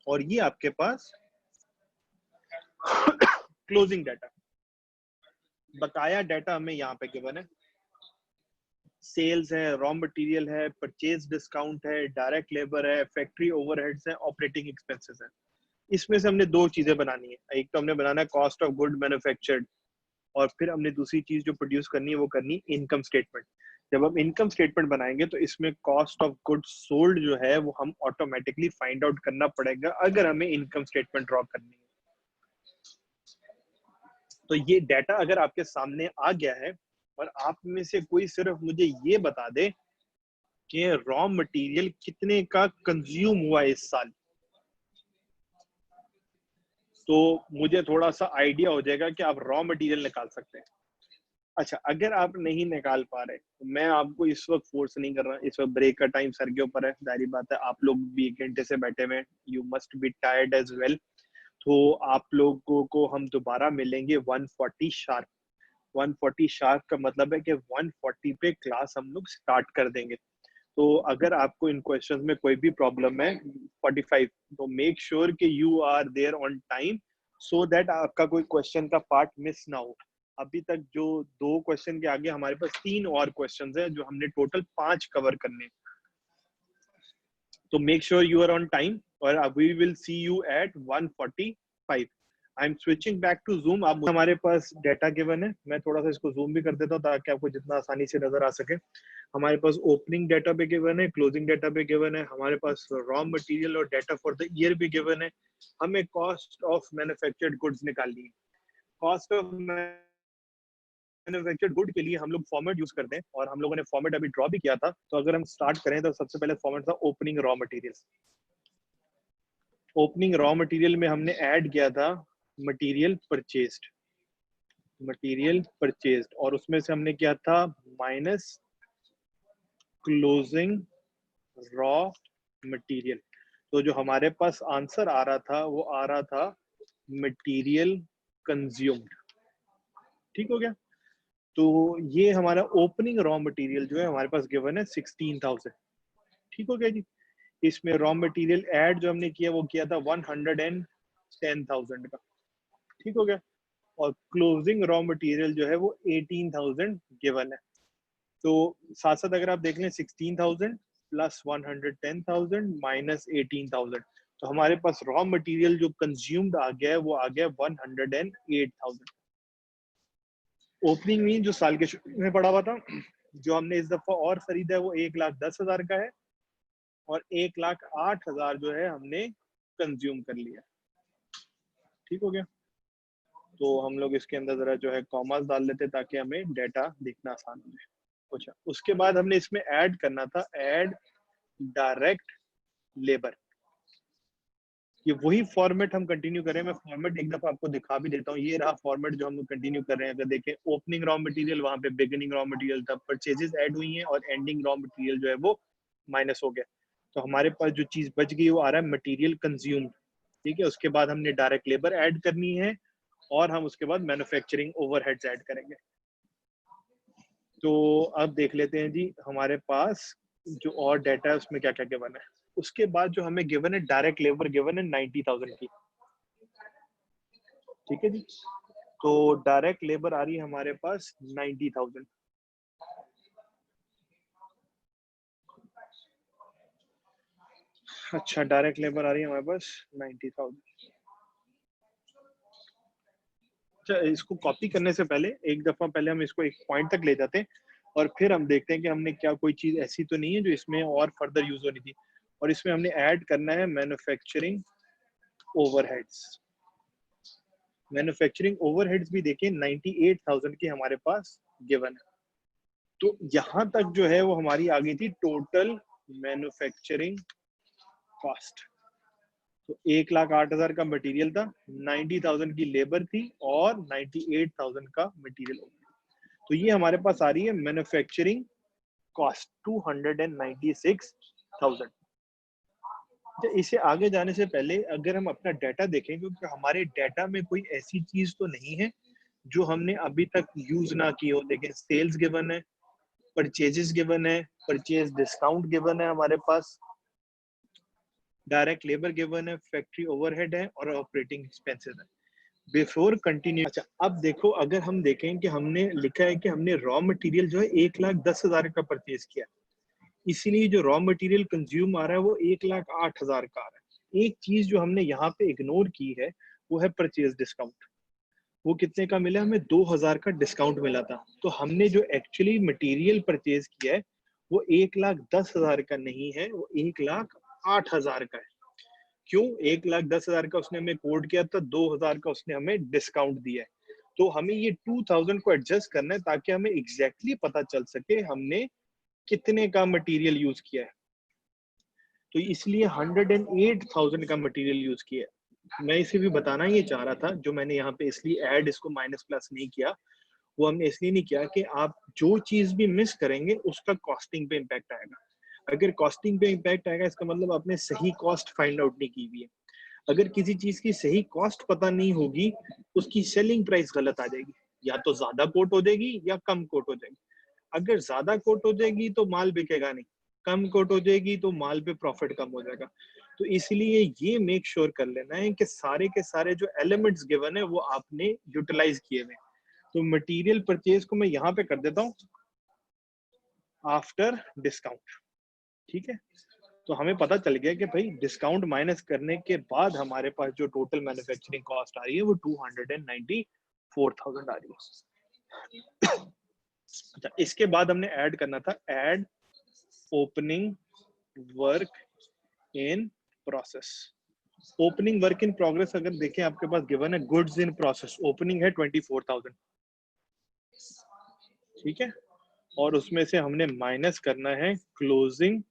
और ये आपके पास क्लोजिंग डाटा। बकाया डाटा हमें यहाँ पे गिवन है, सेल्स है, रॉ मटेरियल है, परचेज डिस्काउंट है, डायरेक्ट लेबर है, फैक्ट्री ओवरहेड्स है, ऑपरेटिंग एक्सपेंसेस है। इसमें से हमने 2 चीजें बनानी है। एक तो हमने बनाना है कॉस्ट ऑफ गुड मैन्युफैक्चर्ड और फिर हमने दूसरी चीज जो प्रोड्यूस करनी है वो करनी इनकम स्टेटमेंट। जब हम इनकम स्टेटमेंट बनाएंगे तो इसमें कॉस्ट ऑफ गुड्स सोल्ड जो है वो हम ऑटोमेटिकली फाइंड आउट करना पड़ेगा अगर हमें इनकम स्टेटमेंट ड्रॉ करनी है। तो ये डाटा अगर आपके सामने आ गया है और आप में से कोई सिर्फ मुझे ये बता दे कि रॉ मटेरियल कितने का कंज्यूम हुआ इस साल, तो मुझे थोड़ा सा आइडिया हो जाएगा कि आप रॉ मटेरियल निकाल सकते हैं। अच्छा, अगर आप नहीं निकाल पा रहे तो मैं आपको इस वक्त फोर्स नहीं कर रहा, इस वक्त ब्रेक का टाइम सर के ऊपर है, जारी बात है आप लोग भी 1 घंटे से बैठे हुए, you must be tired as well. तो आप लोगों को हम दोबारा मिलेंगे 140 शार्प। 140 शार्प का मतलब है कि 140 पे क्लास हम लोग स्टार्ट कर देंगे। तो अगर आपको इन क्वेश्चंस में कोई भी प्रॉब्लम है 45, तो मेक श्योर कि you are there on time, so that आपका कोई क्वेश्चन का पार्ट मिस ना हो। अभी तक जो 2 क्वेश्चन के आगे हमारे पास 3 और क्वेश्चंस हैं जो हमने टोटल 5 कवर करने, तो make sure you are on time और we will see you at 145। I am switching back to Zoom. अब हमारे पास डेटा गिवन है, मैं थोड़ा सा इसको जूम भी कर देता हूँ ताकि आपको जितना आसानी से नजर आ सके। हमारे पास ओपनिंग डेटा भी गिवन है, क्लोजिंग डेटा भी गिवन है, हमारे पास रॉ मटेरियल और डेटा फॉर द ईयर भी गिवन है। हमें कॉस्ट ऑफ मैन्युफैक्चर्ड गुड्स निकालनी है। कॉस्ट ऑफ मैन्युफैक्चर्ड गुड के लिए हम लोग फॉर्मेट यूज करते हैं और हम लोगों ने फॉर्मेट अभी ड्रॉ भी किया था। तो अगर हम स्टार्ट करें तो सबसे पहले फॉर्मेट था opening raw material. Opening raw material में हमने ऐड किया था मटेरियल परचेज्ड, मटेरियल परचेज्ड, और उसमें से हमने किया था माइनस क्लोजिंग रॉ मटेरियल। तो जो हमारे पास आंसर आ रहा था वो आ रहा था मटेरियल कंज्यूम्ड। ठीक हो गया। तो ये हमारा ओपनिंग रॉ मटेरियल जो है हमारे पास गिवन है 16,000। ठीक हो गया जी। इसमें रॉ मटेरियल ऐड जो हमने किया वो किया था 110,000 का। ठीक हो गया। और क्लोजिंग रॉ मटेरियल जो है वो 18,000 गिवन है। तो साथ साथ अगर आप देख लें 16,000 प्लस 110,000 माइनस 18,000, तो हमारे पास रॉ मटेरियल जो कंज्यूम्ड आ गया है वो आ गया 108,000। ओपनिंग में जो साल के शुरू में पड़ा हुआ था, जो हमने इस दफा और खरीदा है वो 1,10,000 का है, और 1,08,000 जो है हमने कंज्यूम कर लिया। ठीक हो गया। तो हम लोग इसके अंदर जरा जो है कॉमास डाल लेते ताकि हमें डेटा दिखना आसान हो जाए। अच्छा, उसके बाद हमने इसमें ऐड करना था ऐड डायरेक्ट लेबर। ये वही फॉर्मेट हम कंटिन्यू करें, मैं फॉर्मेट एक दफा आपको दिखा भी देता हूँ। ये रहा फॉर्मेट जो हम कंटिन्यू कर रहे हैं। अगर देखें ओपनिंग रॉ मटेरियल, वहां पे बिगिनिंग रॉ मटेरियल था, परचेजेस ऐड हुई हैं, और एंडिंग रॉ मटेरियल जो है वो माइनस हो गया। तो हमारे पास जो चीज बच गई वो आ रहा है मटेरियल कंज्यूम्ड। ठीक है, उसके बाद हमने डायरेक्ट लेबर ऐड करनी है और हम उसके बाद मैन्युफैक्चरिंग ओवरहेड्स ऐड करेंगे। तो अब देख लेते हैं जी हमारे पास जो और डाटा है उसमें क्या क्या गिवन है। उसके बाद जो हमें गिवन है डायरेक्ट लेबर गिवन है 90,000 की। ठीक है जी। तो डायरेक्ट लेबर आ रही है हमारे पास 90,000। अच्छा, डायरेक्ट लेबर आ रही है हमारे पास 90,000। अच्छा, इसको कॉपी करने से पहले एक दफा पहले हम इसको एक पॉइंट तक ले जाते हैं और फिर हम देखते हैं कि हमने क्या कोई चीज ऐसी तो नहीं है जो इसमें और फर्दर यूज होनी थी। और इसमें हमने ऐड करना है मैन्युफैक्चरिंग ओवरहेड्स। मैन्युफैक्चरिंग ओवरहेड्स भी देखें 98,000 की हमारे पास गिवन है। तो यहां तक जो है वो हमारी आ गई थी टोटल मैन्युफैक्चरिंग कॉस्ट। तो 1,08,000 का मटेरियल था, 90,000 की लेबर थी और 98,000 का मटेरियल। तो ये हमारे पास आ रही है मैन्युफैक्चरिंग कॉस्ट 296,000। इसे आगे जाने से पहले अगर हम अपना डाटा देखें, क्योंकि हमारे डाटा में कोई ऐसी चीज तो नहीं है जो हमने अभी तक यूज ना की हो। देखें सेल्स गिवन है, परचेजेस गिवन है, परचेज डिस्काउंट गिवन है हमारे पास, डायरेक्ट लेबर गिवन है, फैक्ट्री ओवरहेड है और ऑपरेटिंग एक्सपेंसेस है। बिफोर कंटिन्यू, अच्छा अब देखो अगर हम देखें कि हमने लिखा है कि हमने रॉ मटेरियल जो है 1,10,000 का परचेज किया, इसीलिए जो रॉ मटेरियल कंज्यूम आ रहा है वो 1,08,000 का आ रहा है। एक चीज जो हमने यहाँ पे इग्नोर की है वो है परचेज डिस्काउंट। वो कितने का मिला हमें? 2,000 का डिस्काउंट मिला था। तो हमने जो एक्चुअली मटेरियल परचेज किया है वो 1,10,000 का नहीं है, वो 1,08,000 का है। क्यों? 1,10,000 का उसने हमें कोड किया था, 2,000 का उसने हमें डिस्काउंट दिया है। तो हमें ये 2,000 को एडजस्ट करना है ताकि हमें एग्जैक्टली पता चल सके हमने कितने का मटेरियल यूज किया है, तो इसलिए 108,000 का मटेरियल यूज किया है। मैं इसे भी बताना ये चाह रहा था, जो मैंने यहाँ पे इसलिए ऐड इसको माइनस प्लस नहीं किया, वो हमने इसलिए नहीं किया कि आप जो चीज भी मिस करेंगे उसका कॉस्टिंग पे इम्पैक्ट आएगा। अगर कॉस्टिंग पे इम्पैक्ट आएगा इसका मतलब आपने सही कॉस्ट फाइंड आउट नहीं की हुई है। अगर किसी चीज की सही कॉस्ट पता नहीं होगी, उसकी सेलिंग प्राइस गलत आ जाएगी, या तो ज्यादा कोट हो जाएगी या कम कोट हो जाएगी। अगर ज्यादा कोट हो जाएगी तो माल बिकेगा नहीं, कम कोट हो जाएगी तो माल पे प्रॉफिट कम हो जाएगा। तो इसलिए ये मेक श्योर कर लेना है कि सारे के सारे जो एलिमेंट्स गिवन है वो आपने यूटिलाइज किए हुए। तो मटेरियल परचेज को मैं यहाँ पे कर देता हूँ आफ्टर डिस्काउंट, ठीक है। तो हमें पता चल गया कि भाई डिस्काउंट माइनस करने के बाद हमारे पास जो टोटल मैन्युफैक्चरिंग कॉस्ट आ रही है वो 294,000 आ रही है। अच्छा, इसके बाद हमने ऐड करना था add opening work in process. Opening work in progress अगर देखें आपके पास गिवन है गुड्स इन प्रोसेस, ओपनिंग है 24,000, ठीक है, और उसमें से हमने माइनस करना है क्लोजिंग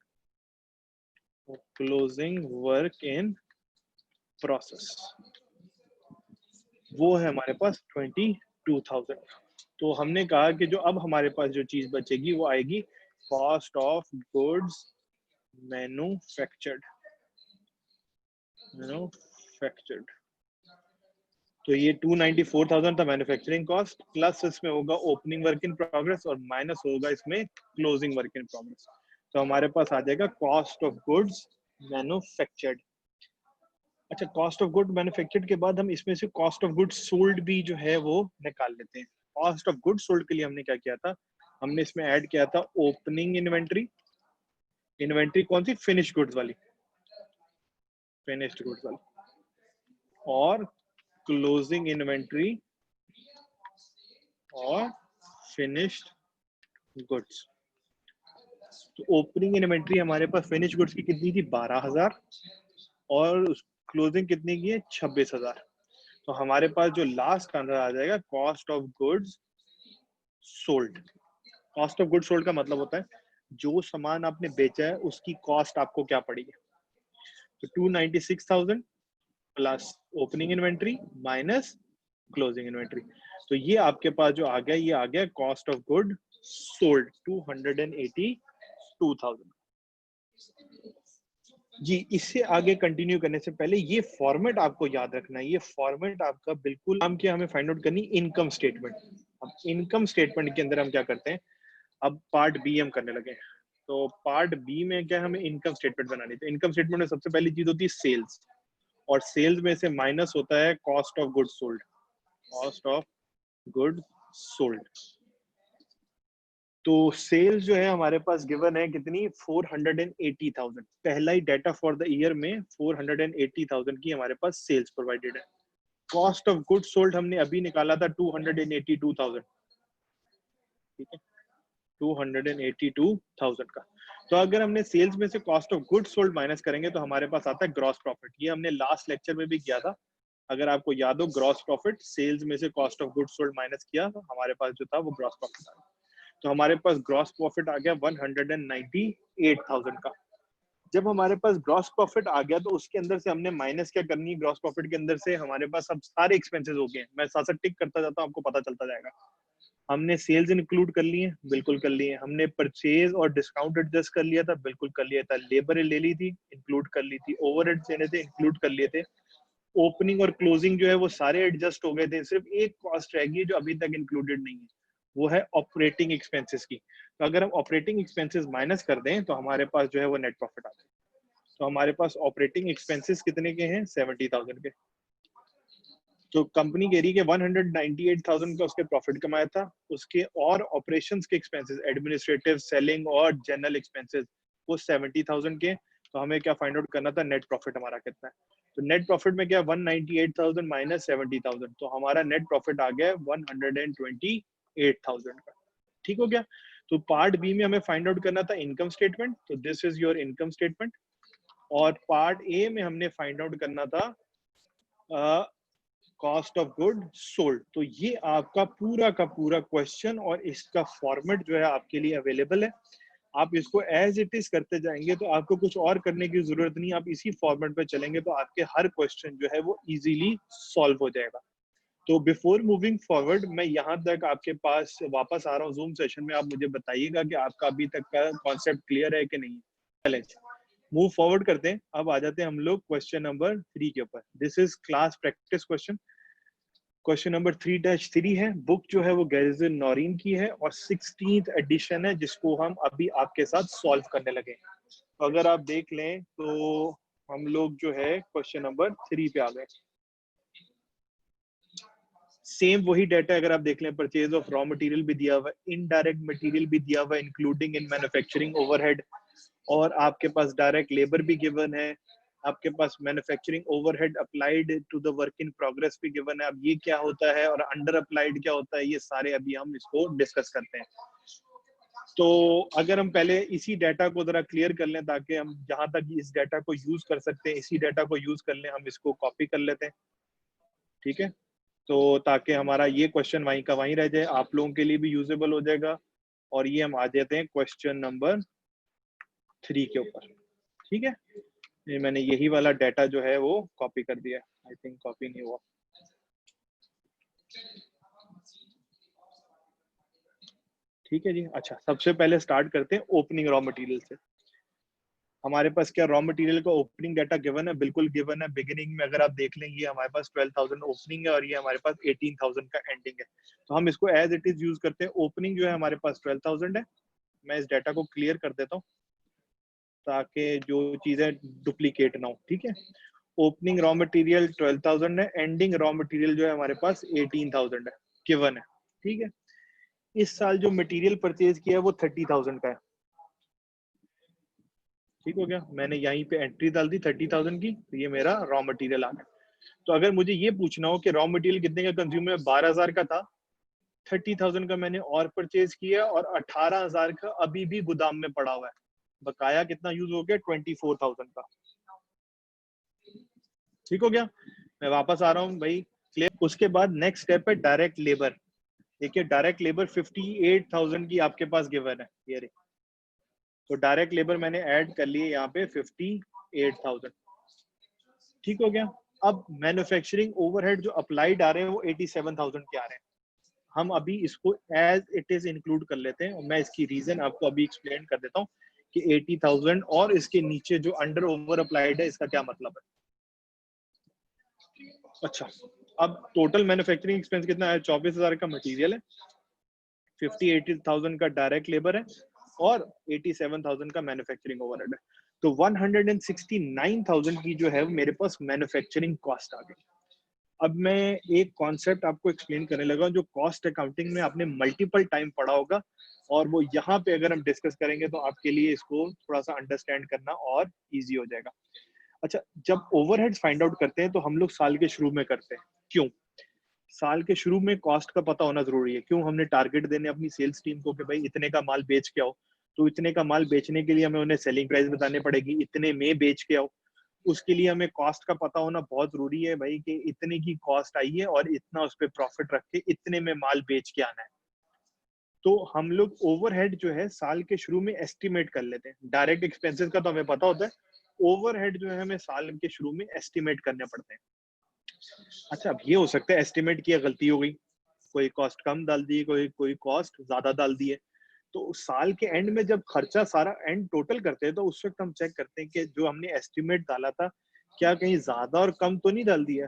वर्क इन प्रोसेस, वो है हमारे पास 22,000। तो हमने कहा कि जो अब हमारे पास जो चीज बचेगी वो आएगी कॉस्ट ऑफ गुड्स मैन्युफैक्चर्ड। तो ये 294,000 था मैन्युफैक्चरिंग कॉस्ट, प्लस इसमें होगा ओपनिंग वर्क इन प्रोग्रेस और माइनस होगा इसमें क्लोजिंग वर्क इन प्रोग्रेस। तो हमारे पास आ जाएगा कॉस्ट ऑफ गुड्स मैन्युफैक्चर्ड। अच्छा, कॉस्ट ऑफ गुड मैन्युफैक्चर्ड के बाद हम इसमें से कॉस्ट ऑफ गुड्स सोल्ड भी जो है वो निकाल लेते हैं। कॉस्ट ऑफ गुड्स सोल्ड के लिए हमने क्या किया था, हमने इसमें ऐड किया था ओपनिंग इन्वेंट्री, इन्वेंट्री कौन सी, फिनिश गुड्स वाली, फिनिश्ड गुड्स वाली, और क्लोजिंग इन्वेंट्री और फिनिश्ड गुड्स। तो ओपनिंग इन्वेंट्री हमारे पास फिनिश गुड्स की कितनी थी, 12,000, और क्लोजिंग कितनी की है, 26,000। तो हमारे पास जो लास्ट आंसर आ जाएगा cost of goods sold. Cost of goods sold का मतलब होता है जो सामान आपने बेचा है उसकी कॉस्ट आपको क्या पड़ी है। तो 296,000 plus opening inventory minus closing inventory, तो ये आपके पास जो आ गया ये आ गया कॉस्ट ऑफ गुड सोल्ड 282,000। जी, इससे आगे कंटिन्यू करने से पहले ये फॉर्मेट आपको याद रखना है। ये फॉर्मेट आपका बिल्कुल नाम क्या हमें फाइंड आउट करनी, इनकम स्टेटमेंट। अब इनकम स्टेटमेंट के अंदर हम क्या करते हैं, अब पार्ट बी हम करने लगे। तो पार्ट बी में क्या हमें इनकम स्टेटमेंट बनानी। तो इनकम स्टेटमेंट में सबसे पहली चीज होती है सेल्स, और सेल्स में से माइनस होता है cost of goods sold, cost of goods sold. तो सेल्स जो है हमारे पास गिवन है कितनी, 480,000। पहला ही डाटा फॉर द ईयर में 480,000 की हमारे पास सेल्स प्रोवाइडेड है। कॉस्ट ऑफ गुड्स सोल्ड हमने अभी निकाला था 282,000, ठीक है, 282,000 का। तो अगर हमने सेल्स में से cost of goods sold minus करेंगे तो हमारे पास आता है ग्रॉस प्रॉफिट। ये हमने लास्ट लेक्चर में भी किया था, अगर आपको याद हो, ग्रॉस प्रॉफिट सेल्स में से cost of goods sold minus किया तो हमारे पास जो था वो ग्रॉस प्रॉफिट आ गया। तो हमारे पास ग्रॉस प्रॉफिट आ गया 198,000 का। जब हमारे पास ग्रॉस प्रॉफिट आ गया तो उसके अंदर से हमने माइनस क्या करनी है, ग्रॉस प्रॉफिट के अंदर से हमारे पास अब सारे एक्सपेंसेस हो गए। मैं साथ साथ टिक करता जाता हूँ, आपको पता चलता जाएगा। हमने सेल्स इंक्लूड कर लिए, बिल्कुल कर लिए। हमने परचेज और डिस्काउंट एडजस्ट कर लिया था, बिल्कुल कर लिया था। लेबर ले ली थी, इंक्लूड कर ली थी। ओवरहेड्स लेने थे, इंक्लूड कर लिए थे। ओपनिंग और क्लोजिंग जो है वो सारे एडजस्ट हो गए थे। सिर्फ एक कॉस्ट रहेगी जो अभी तक इंक्लूडेड नहीं है, वो है ऑपरेटिंग एक्सपेंसेस की। तो अगर हम ऑपरेटिंग एक्सपेंसेस माइनस कर दें तो हमारे पास जो है वो नेट प्रॉफिट आता है। तो हमारे पास ऑपरेटिंग एक्सपेंसेस कितने के हैं, 70,000 के। तो कंपनी कह रही है कि 198,000 का उसके प्रॉफिट कमाया था, उसके और ऑपरेशंस के एक्सपेंसेस, एडमिनिस्ट्रेटिव, सेलिंग और जनरल एक्सपेंसेस वो 70,000 के। तो हमें क्या फाइंड आउट करना था, नेट प्रॉफिट हमारा कितना है। तो नेट प्रॉफिट में क्या, 198,000 माइनस 70,000, तो हमारा नेट प्रॉफिट आ गया 128,000 का। ठीक हो गया। तो पार्ट बी में हमें फाइंड आउट करना था इनकम स्टेटमेंट, तो this is your income statement. और पार्ट ए में हमने फाइंड आउट करना था कॉस्ट ऑफ गुड सोल्ड। तो ये आपका पूरा का पूरा क्वेश्चन और इसका फॉर्मेट जो है आपके लिए अवेलेबल है। आप इसको एज इट इज करते जाएंगे तो आपको कुछ और करने की जरूरत नहीं, आप इसी फॉर्मेट पे चलेंगे तो आपके हर क्वेश्चन जो है वो इजीली सॉल्व हो जाएगा। तो बिफोर मूविंग फॉरवर्ड मैं यहाँ तक आपके पास वापस आ रहा हूँ जूम सेशन में, आप मुझे बताइएगा कि आपका अभी तक का कॉन्सेप्ट क्लियर है कि नहीं। चलें मूव फॉरवर्ड करते हैं। अब आ जाते हैं हम लोग क्वेश्चन नंबर 3 के ऊपर। This is class practice question. Question number 3-3 है। बुक जो है वो गैरिसन नॉरिन की है और 16th एडिशन है जिसको हम अभी आपके साथ सॉल्व करने लगे। तो अगर आप देख लें तो हम लोग जो है क्वेश्चन नंबर 3 पे आ गए। सेम वही डाटा अगर आप देख लें, परचेज ऑफ रॉ मटेरियल भी दिया हुआ है, इनडायरेक्ट मटेरियल भी दिया हुआ है इंक्लूडिंग इन मैन्युफैक्चरिंग ओवरहेड, और आपके पास डायरेक्ट लेबर भी गिवन है, आपके पास manufacturing overhead applied to the work in progress भी गिवन है। अब ये क्या होता है और अंडर अप्लाइड क्या होता है, ये सारे अभी हम इसको डिस्कस करते हैं। तो अगर हम पहले इसी डाटा को जरा क्लियर कर लें ताकि हम जहां तक इस डाटा को यूज कर सकते हैं इसी डाटा को यूज कर लें, हम इसको कॉपी कर लेते हैं, ठीक है। तो ताकि हमारा ये क्वेश्चन वहीं का वहीं रह जाए, आप लोगों के लिए भी यूजेबल हो जाएगा। और ये हम आ जाते हैं क्वेश्चन नंबर 3 के ऊपर, ठीक है। ये मैंने यही वाला डाटा जो है वो कॉपी कर दिया, आई थिंक कॉपी नहीं हुआ। ठीक है जी। अच्छा, सबसे पहले स्टार्ट करते हैं ओपनिंग रॉ मटेरियल से। हमारे पास क्या रॉ मटेरियल का ओपनिंग डाटा गिवन है? बिल्कुल गिवन है। बिगिनिंग में अगर आप देख लें ये हमारे पास 12,000 ओपनिंग है और ये हमारे पास 18,000 का एंडिंग है। तो हम इसको एज इट इज यूज करते हैं। ओपनिंग जो है हमारे पास 12,000 है। मैं इस डाटा को क्लियर कर देता हूँ ताकि जो चीजें डुप्लीकेट ना हो, ठीक है। ओपनिंग रॉ मटेरियल 12,000 है, एंडिंग रॉ मटेरियल जो है हमारे पास 18,000 है, गिवन है, ठीक है। इस साल जो मटेरियल परचेज किया है वो 30,000 का है, ठीक हो गया। मैंने यहीं पे एंट्री डाल दी 30,000 की, तो ये मेरा रॉ मटेरियल आ गया। तो अगर मुझे ये पूछना हो कि रॉ मटेरियल कितने का कंज्यूम है, 12,000 का था, 30,000 का मैंने और परचेज किया और 18,000 का अभी भी गोदाम में पड़ा हुआ है। बकाया कितना यूज हो गया? 24,000 का, ठीक हो गया। मैं वापस आ रहा हूँ भाई, क्लियर। उसके बाद नेक्स्ट स्टेप है डायरेक्ट लेबर। देखिए डायरेक्ट लेबर 58,000 की आपके पास गिवन है, ये रही। तो डायरेक्ट लेबर मैंने ऐड कर लिए यहाँ पे 58,000, ठीक हो गया। अब मैन्युफैक्चरिंग ओवरहेड जो अप्लाइड आ रहे हैं वो 87,000 के आ रहे हैं। हम अभी इसको एज इट इज इंक्लूड कर लेते हैं और मैं इसकी रीजन आपको अभी एक्सप्लेन कर देता हूँ कि 80,000 और इसके नीचे जो अंडर ओवर अप्लाइड है इसका क्या मतलब है। अच्छा, अब टोटल मैन्युफैक्चरिंग एक्सपेंस कितना है? 24,000 का मटेरियल है, 58,000 का डायरेक्ट लेबर है और 87,000 का मैन्युफैक्चरिंग ओवरहेड है। तो 169,000 की जो है मेरे पास मैन्युफैक्चरिंग कॉस्ट आ गई। अब मैं एक कॉन्सेप्ट आपको एक्सप्लेन करने लगा जो कॉस्ट अकाउंटिंग में आपने मल्टीपल टाइम पढ़ा होगा और वो यहाँ पे अगर हम डिस्कस करेंगे तो आपके लिए इसको थोड़ा सा अंडरस्टैंड करना और इजी हो जाएगा। अच्छा, जब ओवरहेड्स फाइंड आउट करते हैं तो हम लोग साल के शुरू में करते हैं। क्यों? साल के शुरू में कॉस्ट का पता होना जरूरी है। क्यों? हमने टारगेट देने अपनी सेल्स टीम को कि भाई इतने का माल बेच के आओ। तो इतने का माल बेचने के लिए हमें उन्हें सेलिंग प्राइस बताने पड़ेगी, इतने में बेच के आओ। उसके लिए हमें कॉस्ट का पता होना बहुत जरूरी है भाई कि इतने की कॉस्ट आई है और इतना उस पर प्रॉफिट रख के इतने में माल बेच के आना है। तो हम लोग ओवरहेड जो है साल के शुरू में एस्टिमेट कर लेते हैं। डायरेक्ट एक्सपेंसेस का तो हमें पता होता है, ओवरहेड जो है हमें साल के शुरू में एस्टिमेट करने पड़ते हैं। अच्छा, अब ये हो सकता है एस्टिमेट किया गलती हो गई, कोई कॉस्ट कम डाल दी, कोई कॉस्ट ज्यादा डाल दी है। तो साल के एंड में जब खर्चा सारा एंड टोटल करते हैं तो उस वक्त हम चेक करते हैं कि जो हमने एस्टिमेट डाला था क्या कहीं ज्यादा और कम तो नहीं डाल दिया।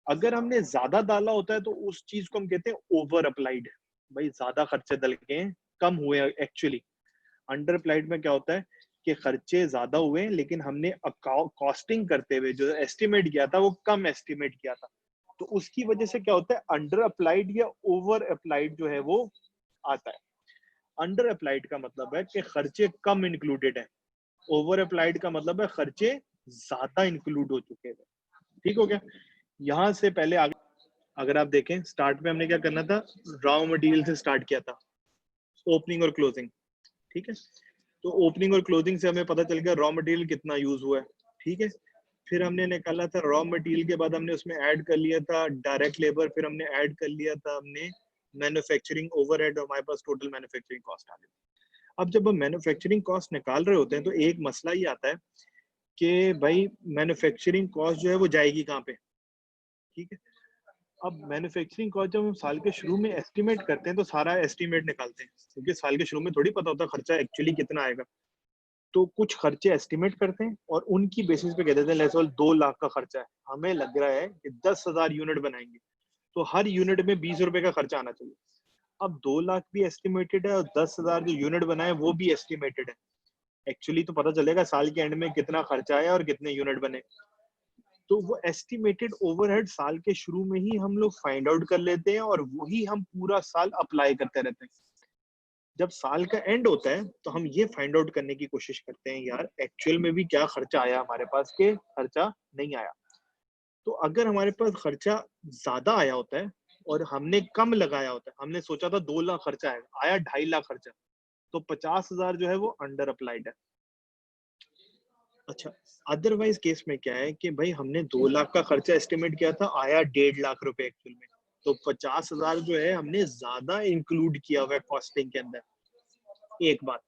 अगर हमने ज्यादा डाला होता है तो उस चीज को हम कहते हैं ओवर अप्लाइड। भाई ज्यादा खर्चे डल के कम हुए एक्चुअली। अंडर अप्लाइड में क्या होता है कि खर्चे ज्यादा हुए लेकिन हमने कॉस्टिंग करते हुए जो एस्टिमेट किया था वो कम एस्टिमेट किया था। तो उसकी वजह से क्या होता है, अंडर अप्लाइड या ओवर अप्लाइड जो है वो आता है। अंडर अप्लाइड का मतलब है कि खर्चे कम इंक्लूडेड है, ओवर अप्लाइड का मतलब है खर्चे ज्यादा इंक्लूड हो चुके हैं। ठीक हो गया। यहां से पहले आगे अगर आप देखें स्टार्ट में हमने क्या करना था, रॉ मटेरियल से स्टार्ट किया था, ओपनिंग और क्लोजिंग, ठीक है। तो ओपनिंग और क्लोजिंग से हमें पता चल गया रॉ मटेरियल कितना यूज हुआ है, ठीक है। फिर हमने निकाला था रॉ मटेरियल के बाद हमने उसमें ऐड कर लिया था डायरेक्ट लेबर, फिर हमने ऐड कर लिया था हमने मैन्युफैक्चरिंग ओवरहेड और हमारे पास टोटल मैन्युफैक्चरिंग कॉस्ट आ गई। अब जब हम मैन्युफैक्चरिंग कॉस्ट निकाल रहे होते हैं तो एक मसला ये आता है कि भाई मैन्युफैक्चरिंग कॉस्ट जो है वो जाएगी कहाँ पे, ठीक है। अब मैन्युफैक्चरिंग कॉस्ट जब हम साल के शुरू में एस्टिमेट करते हैं तो सारा एस्टिमेट निकालते हैं, क्योंकि साल के शुरू में थोड़ी पता होता खर्चा एक्चुअली कितना आएगा। तो कुछ खर्चे एस्टिमेट करते हैं और उनकी बेसिस पे कह देते हैं लेट्स सपोज 2 लाख का खर्चा है, हमें लग रहा है कि 10,000 यूनिट बनाएंगे, तो हर यूनिट में 20 रुपए का खर्चा आना चाहिए। अब 2 लाख भी एस्टिमेटेड है और 10,000 जो यूनिट बनाए वो भी एस्टिमेटेड है। एक्चुअली तो पता चलेगा साल के एंड में कितना खर्चा आया और कितने यूनिट बने। तो वो एस्टिमेटेड ओवरहेड साल के शुरू में ही हम लोग फाइंड आउट कर लेते हैं और वही हम पूरा साल अप्लाई करते रहते हैं। जब साल का एंड होता है तो हम ये फाइंड आउट करने की कोशिश करते हैं यार एक्चुअल में भी क्या खर्चा आया हमारे पास के खर्चा नहीं आया। तो अगर हमारे पास खर्चा ज्यादा आया होता है और हमने कम लगाया होता है, हमने सोचा था 2 लाख खर्चा आएगा, आया 2.5 लाख खर्चा, तो 50,000 जो है वो अंडर अप्लाइड है। अच्छा, अदरवाइज केस में क्या है कि भाई हमने 2 लाख का खर्चा एस्टिमेट किया था, आया 1.5 लाख रुपए एक्चुअल में, तो 50,000 जो है हमने ज्यादा इंक्लूड किया हुआ है कॉस्टिंग के अंदर। एक बात,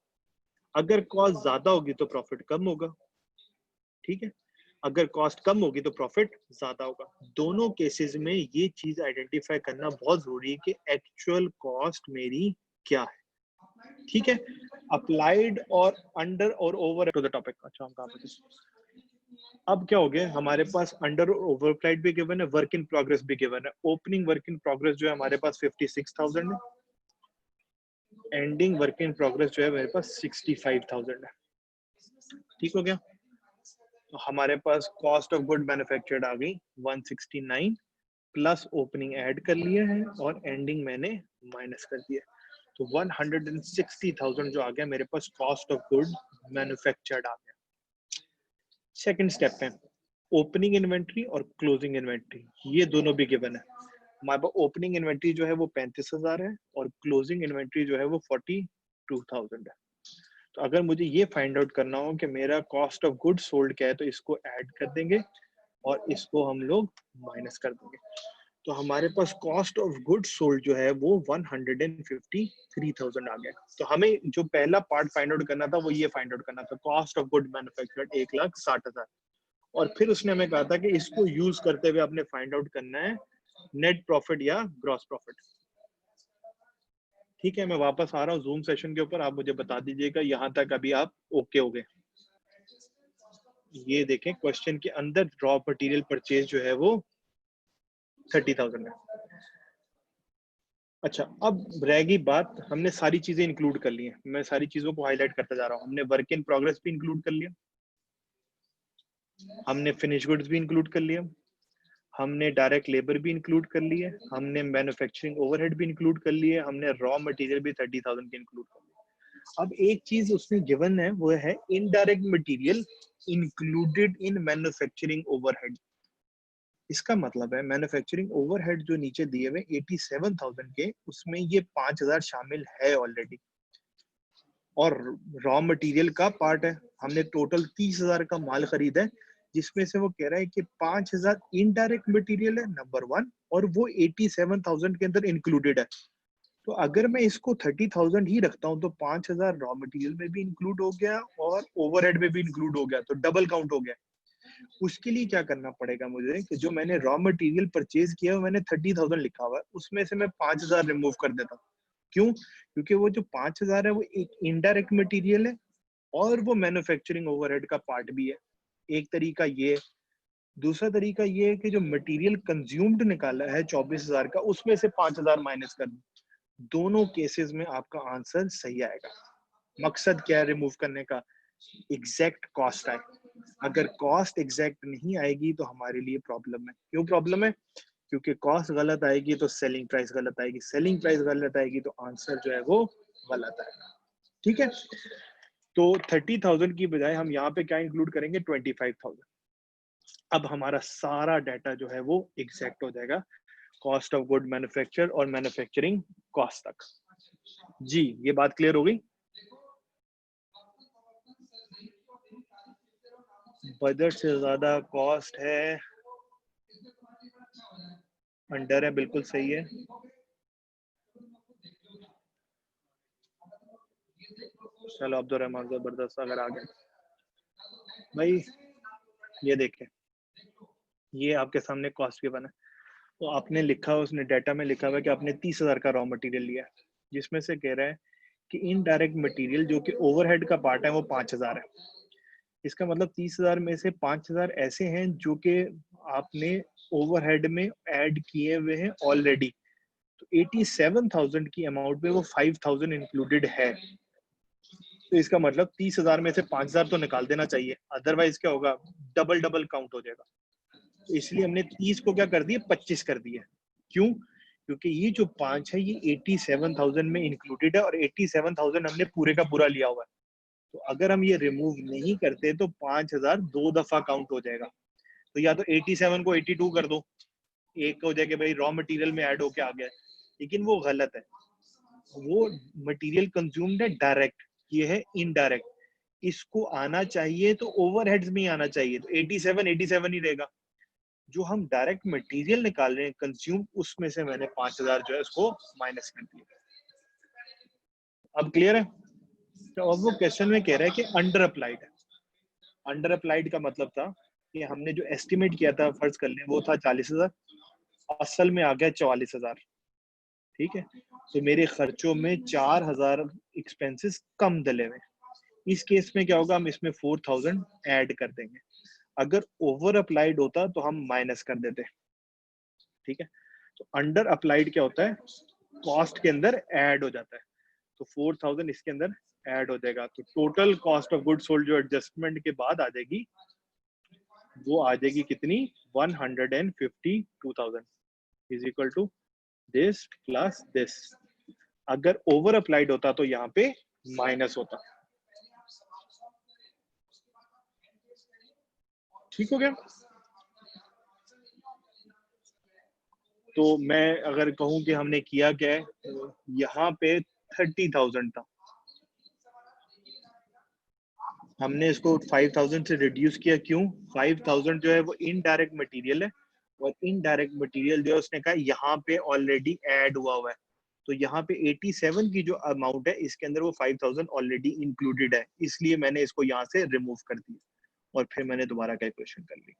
अगर कॉस्ट ज्यादा होगी तो प्रॉफिट कम होगा, ठीक है। अगर कॉस्ट कम होगी तो प्रॉफिट ज्यादा होगा। दोनों केसेस में ये चीज आइडेंटिफाई करना बहुत जरूरी है कि एक्चुअल कॉस्ट मेरी क्या है, ठीक है। अप्लाइड और अंडर और ओवर टू द टॉपिक। अच्छा, हम कहाँ पे थे? अब क्या हो गया, हमारे पास अंडर और ओवर अप्लाइड भी गिवन है, वर्क इन प्रोग्रेस भी गिवन है। ओपनिंग वर्क इन प्रोग्रेस जो है हमारे पास 56,000 है, एंडिंग वर्क इन प्रोग्रेस जो है मेरे पास 65,000 है, ठीक हो गया। तो हमारे पास कॉस्ट ऑफ गुड मैन्युफैक्चर्ड आ गई 169 प्लस ओपनिंग ऐड कर लिया है और एंडिंग मैंने माइनस कर दिया, तो 160,000 जो आ गया मेरे पास कॉस्ट ऑफ गुड मैन्युफैक्चर्ड आ गया। सेकंड स्टेप पे ओपनिंग इन्वेंट्री और क्लोजिंग इन्वेंट्री, ये दोनों भी गिवन है। हमारे पास ओपनिंग इन्वेंट्री जो है वो 35,000 है और क्लोजिंग इन्वेंट्री जो है वो 42,000 है। तो अगर मुझे ये फाइंड आउट करना हो कि मेरा कॉस्ट ऑफ गुड सोल्ड क्या है, तो इसको ऐड कर देंगे और इसको हम लोग माइनस कर देंगे। तो हमारे पास कॉस्ट ऑफ गुड सोल्ड जो है वो 153,000 आ गया। तो हमें जो पहला पार्ट फाइंड आउट करना था वो ये फाइंड आउट करना था, कॉस्ट ऑफ गुड मैन्युफैक्चर्ड 1,60,000, और फिर उसने हमें कहा था कि इसको यूज करते हुए आपने फाइंड आउट करना है नेट प्रॉफिट या ग्रॉस प्रॉफिट। ठीक है, मैं वापस आ रहा हूँ जूम सेशन के ऊपर, आप मुझे बता दीजिएगा यहाँ तक अभी आप ओके हो गए। ये देखें क्वेश्चन के अंदर रॉ मटेरियल परचेज जो है वो 30,000 है। अच्छा, अब रहेगी बात, हमने सारी चीजें इंक्लूड कर ली हैं, मैं सारी चीजों को हाईलाइट करता जा रहा हूँ। हमने वर्क इन प्रोग्रेस भी इंक्लूड कर लिया, हमने फिनिश गुड्स भी इंक्लूड कर लिया, हमने डायरेक्ट लेबर भी इंक्लूड कर लिए, हमने मैन्युफैक्चरिंग ओवरहेड भी इंक्लूड कर लिए, हमने रॉ मटेरियल भी 30,000 के इंक्लूड कर लिया। अब एक चीज उसमें गिवन है वो है indirect material included in manufacturing overhead. इसका मतलब है मैन्युफैक्चरिंग ओवरहेड जो नीचे दिए हुए 87,000 के, उसमें ये 5,000 शामिल है ऑलरेडी, और रॉ मटेरियल का पार्ट है। हमने टोटल 30,000 का माल खरीदा है, जिसमें से वो कह रहा है कि 5,000 इनडायरेक्ट मटेरियल है नंबर वन, और वो 87,000 के अंदर इंक्लूडेड है। तो अगर मैं इसको 30,000 ही रखता हूँ तो 5,000 रॉ मटेरियल में भी इंक्लूड हो गया और ओवरहेड में भी इंक्लूड हो गया, तो डबल काउंट हो गया। उसके लिए क्या करना पड़ेगा मुझे कि जो मैंने रॉ मटेरियल परचेज किया है मैंने 30,000 लिखा हुआ है, उसमें से मैं 5,000 रिमूव कर देता हूँ। क्यों? क्योंकि वो जो 5,000 है वो एक इनडायरेक्ट मटेरियल है और वो मैन्युफैक्चरिंग ओवरहेड का पार्ट भी है। एक तरीका ये है। दूसरा तरीका ये है कि जो मटेरियल कंज्यूम्ड निकाला है 24,000 का, उसमें से 5,000 माइनस कर दो। दोनों केसेस में आपका आंसर सही आएगा। मकसद क्या है रिमूव करने का? एग्जैक्ट कॉस्ट आए। अगर कॉस्ट एग्जैक्ट नहीं आएगी तो हमारे लिए प्रॉब्लम है। क्यों प्रॉब्लम है? क्योंकि कॉस्ट गलत आएगी तो सेलिंग प्राइस गलत आएगी, सेलिंग प्राइस गलत आएगी तो आंसर जो है वो गलत आएगा। ठीक है, तो 30,000 की बजाय हम यहाँ पे क्या इंक्लूड करेंगे? 25,000। अब हमारा सारा डाटा जो है वो एग्जैक्ट हो जाएगा कॉस्ट ऑफ गुड मैन्युफैक्चर और मैन्युफैक्चरिंग कॉस्ट तक। जी, ये बात क्लियर हो गई? बजट से ज्यादा कॉस्ट है, अंडर है, बिल्कुल सही है। चलो अब्दुल रहमान जबरदस्त अगर आ गए भाई। ये देखें, ये आपके सामने कॉस्ट गिवन है। तो आपने लिखा, उसने डाटा में लिखा हुआ है कि आपने 30,000 का रॉ मटेरियल लिया है, जिसमें से कह रहा है कि इनडायरेक्ट मटेरियल जो कि ओवरहेड का पार्ट है वो 5,000 है। इसका मतलब 30,000 में से 5,000 ऐसे हैं जो कि आपने ओवरहेड में ऐड किए हुए हैं ऑलरेडी। तो 87,000 की अमाउंट में वो 5,000 इंक्लूडेड है। तो इसका मतलब 30,000 में से 5,000 तो निकाल देना चाहिए, अदरवाइज क्या होगा, डबल डबल काउंट हो जाएगा। तो इसलिए हमने 30 को क्या कर दिया, 25 कर दिया। क्यों? क्योंकि ये जो 5 है ये 87,000 में इंक्लूडेड है और 87,000 हमने पूरे का पूरा लिया हुआ है। तो अगर हम ये रिमूव नहीं करते तो 5,000 दो दफा काउंट हो जाएगा। तो या तो 87 को 82 कर दो, एक हो जाए कि भाई रॉ मटेरियल में ऐड होके आ गया है, लेकिन वो गलत है। वो मटेरियल कंज्यूम्ड है डायरेक्ट, ये है इनडायरेक्ट। इसको आना चाहिए तो ओवरहेड्स में ही आना चाहिए, तो 87 87 ही रहेगा। जो हम डायरेक्ट मटेरियल निकाल रहे हैं कंज्यूम, उसमें से मैंने 5,000 जो है उसको माइनस कर दिया। अब क्लियर है? तो अब वो क्वेश्चन में कह रहा है कि अंडर अप्लाइड है। अंडर अप्लाइड का मतलब था कि हमने जो एस्टिमेट किया था, फर्ज कर लें वो था 40,000, असल में आ गया 44,000। ठीक है, तो मेरे खर्चों में 4,000 एक्सपेंसेस कम डले हुए। इस केस में क्या होगा, हम इसमें 4,000 ऐड कर देंगे। अगर ओवर अप्लाइड होता तो हम माइनस कर देते। ठीक है, तो अंडर अप्लाइड क्या होता है, कॉस्ट के अंदर ऐड हो जाता है। तो 4,000 इसके अंदर ऐड हो जाएगा। तो total cost of good sold जो एडजस्टमेंट के बाद आ जाएगी, वो आ जाएगी कितनी, 152,000 is equal to this plus this. अगर ओवर अप्लाइड होता तो यहाँ पे माइनस होता। ठीक हो गया? तो मैं अगर कहूं कि हमने किया क्या है, तो यहाँ पे 30,000 था, हमने इसको 5,000 से रिड्यूस किया। क्यों? 5,000 जो है वो इनडायरेक्ट मटेरियल है, और इनडायरेक्ट मटेरियल जो है उसने कहा यहाँ पे ऑलरेडी ऐड हुआ है। तो यहाँ पे 87 की जो अमाउंट है इसके अंदर वो 5,000 ऑलरेडी इंक्लूडेड है, इसलिए मैंने इसको यहाँ से रिमूव कर दिया और फिर मैंने दोबारा कैलकुलेशन कर ली।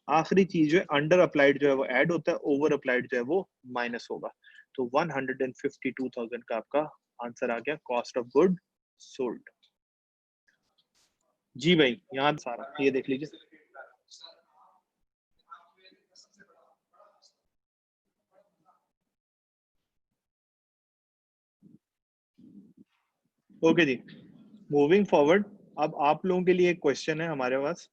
आखिरी चीज जो है अंडर अप्लाइड जो है वो ऐड होता है, ओवर अप्लाइड जो है वो माइनस होगा। तो 152,000 का आपका आंसर आ गया कॉस्ट ऑफ गुड सोल्ड। जी भाई, यहाँ सारा ये देख लीजिए। ओके जी, मूविंग फॉरवर्ड। अब आप लोगों के लिए एक क्वेश्चन है हमारे पास,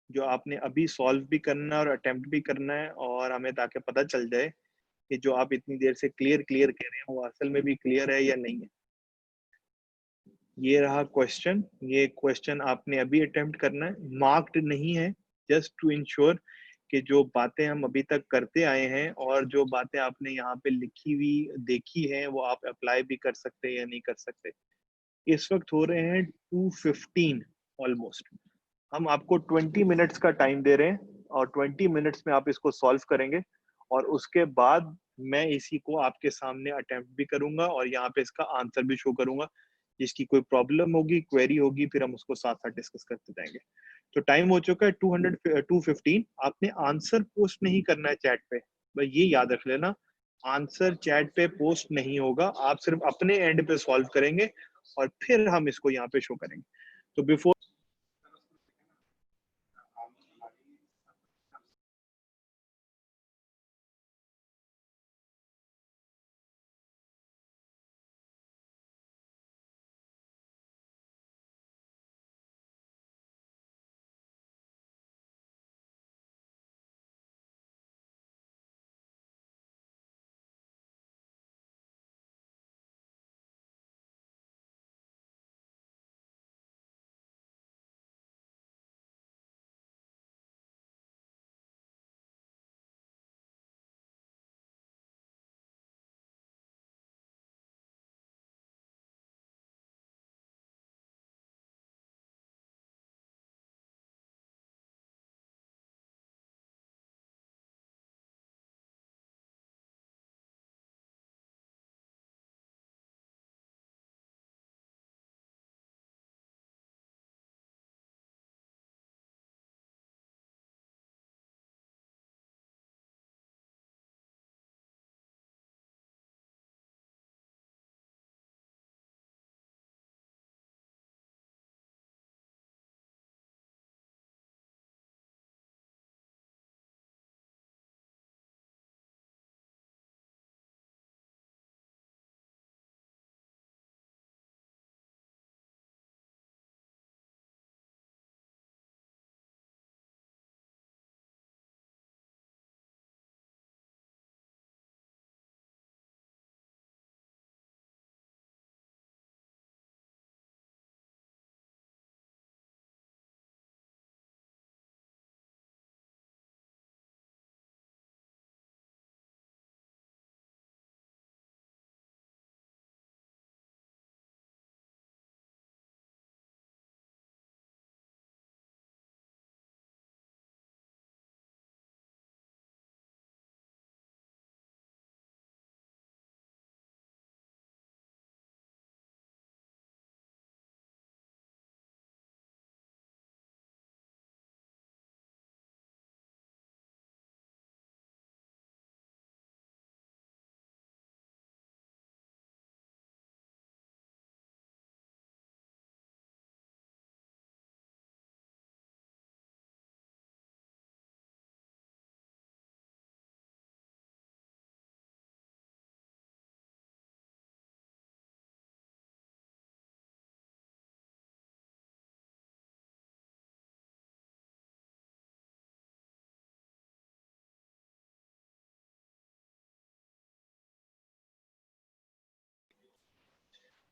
जो आपने अभी सॉल्व भी करना है और अटेम्प्ट भी करना है, और हमें ताकि पता चल जाए कि जो आप इतनी देर से क्लियर क्लियर कह रहे हैं वो असल में भी क्लियर है या नहीं है। ये रहा क्वेश्चन। ये क्वेश्चन आपने अभी अटेम्प्ट करना है, मार्क्ड नहीं है, जस्ट टू इंश्योर कि जो बातें हम अभी तक करते आए हैं और जो बातें आपने यहाँ पे लिखी हुई देखी हैं वो आप अप्लाई भी कर सकते हैं या नहीं कर सकते। इस वक्त हो रहे हैं 2:15 ऑलमोस्ट। हम आपको 20 मिनट्स का टाइम दे रहे हैं, और 20 मिनट्स में आप इसको सॉल्व करेंगे, और उसके बाद मैं इसी को आपके सामने अटेम्प्ट भी करूंगा और यहाँ पे इसका आंसर भी शो करूंगा। जिसकी कोई प्रॉब्लम होगी, क्वेरी होगी, फिर हम उसको साथ साथ डिस्कस करते जाएंगे। तो टाइम हो चुका है 215। आपने आंसर पोस्ट नहीं करना है चैट पे, भाई ये याद रख लेना। आंसर चैट पे पोस्ट नहीं होगा, आप सिर्फ अपने एंड पे सॉल्व करेंगे और फिर हम इसको यहाँ पे शो करेंगे। तो बिफोर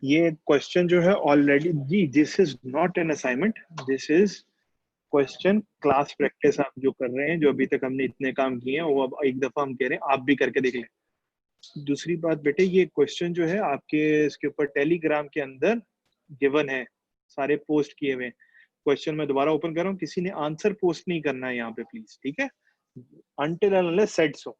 ये क्वेश्चन जो है ऑलरेडी जी, this is not an assignment, this is question class practice. आप जो कर रहे हैं, जो अभी तक हमने इतने काम किए हैं, वो अब एक दफा हम कह रहे हैं आप भी करके देख लें। दूसरी बात बेटे, ये क्वेश्चन जो है आपके इसके ऊपर टेलीग्राम के अंदर गिवन है, सारे पोस्ट किए हुए हैं। क्वेश्चन मैं दोबारा ओपन कर रहा हूँ, किसी ने आंसर पोस्ट नहीं करना है यहाँ पे प्लीज, ठीक है, अनटिल अनलेस सेड सो।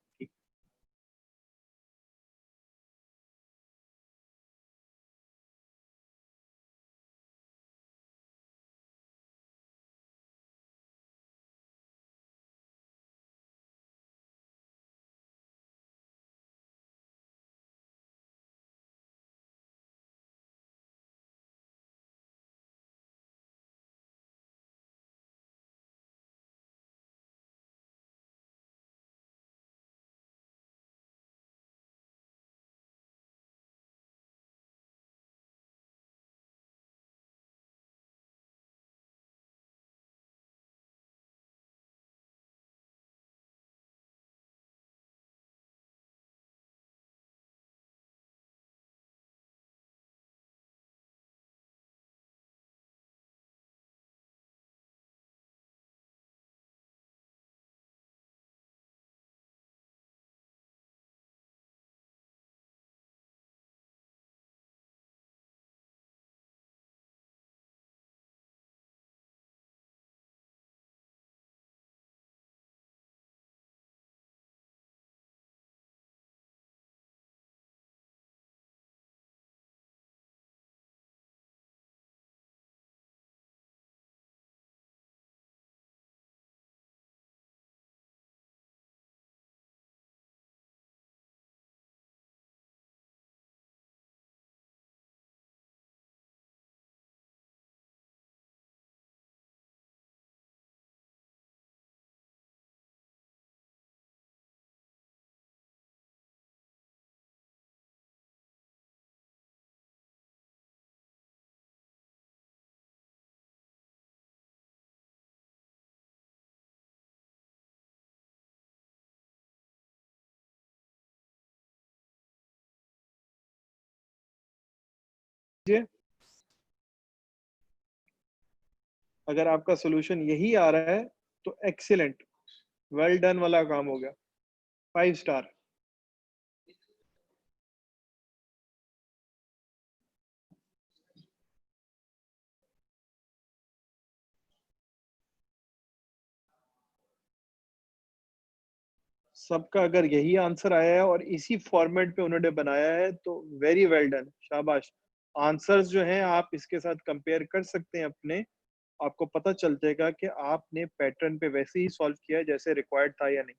अगर आपका सोल्यूशन यही आ रहा है तो एक्सीलेंट, वेल डन वाला काम हो गया, 5 स्टार। सबका अगर यही आंसर आया है और इसी फॉर्मेट पे उन्होंने बनाया है तो वेरी वेल डन, शाबाश। आंसर्स जो हैं आप इसके साथ कंपेयर कर सकते हैं अपने, आपको पता चल जाएगा कि आपने पैटर्न पे वैसे ही सॉल्व किया है जैसे रिक्वायर्ड था या नहीं।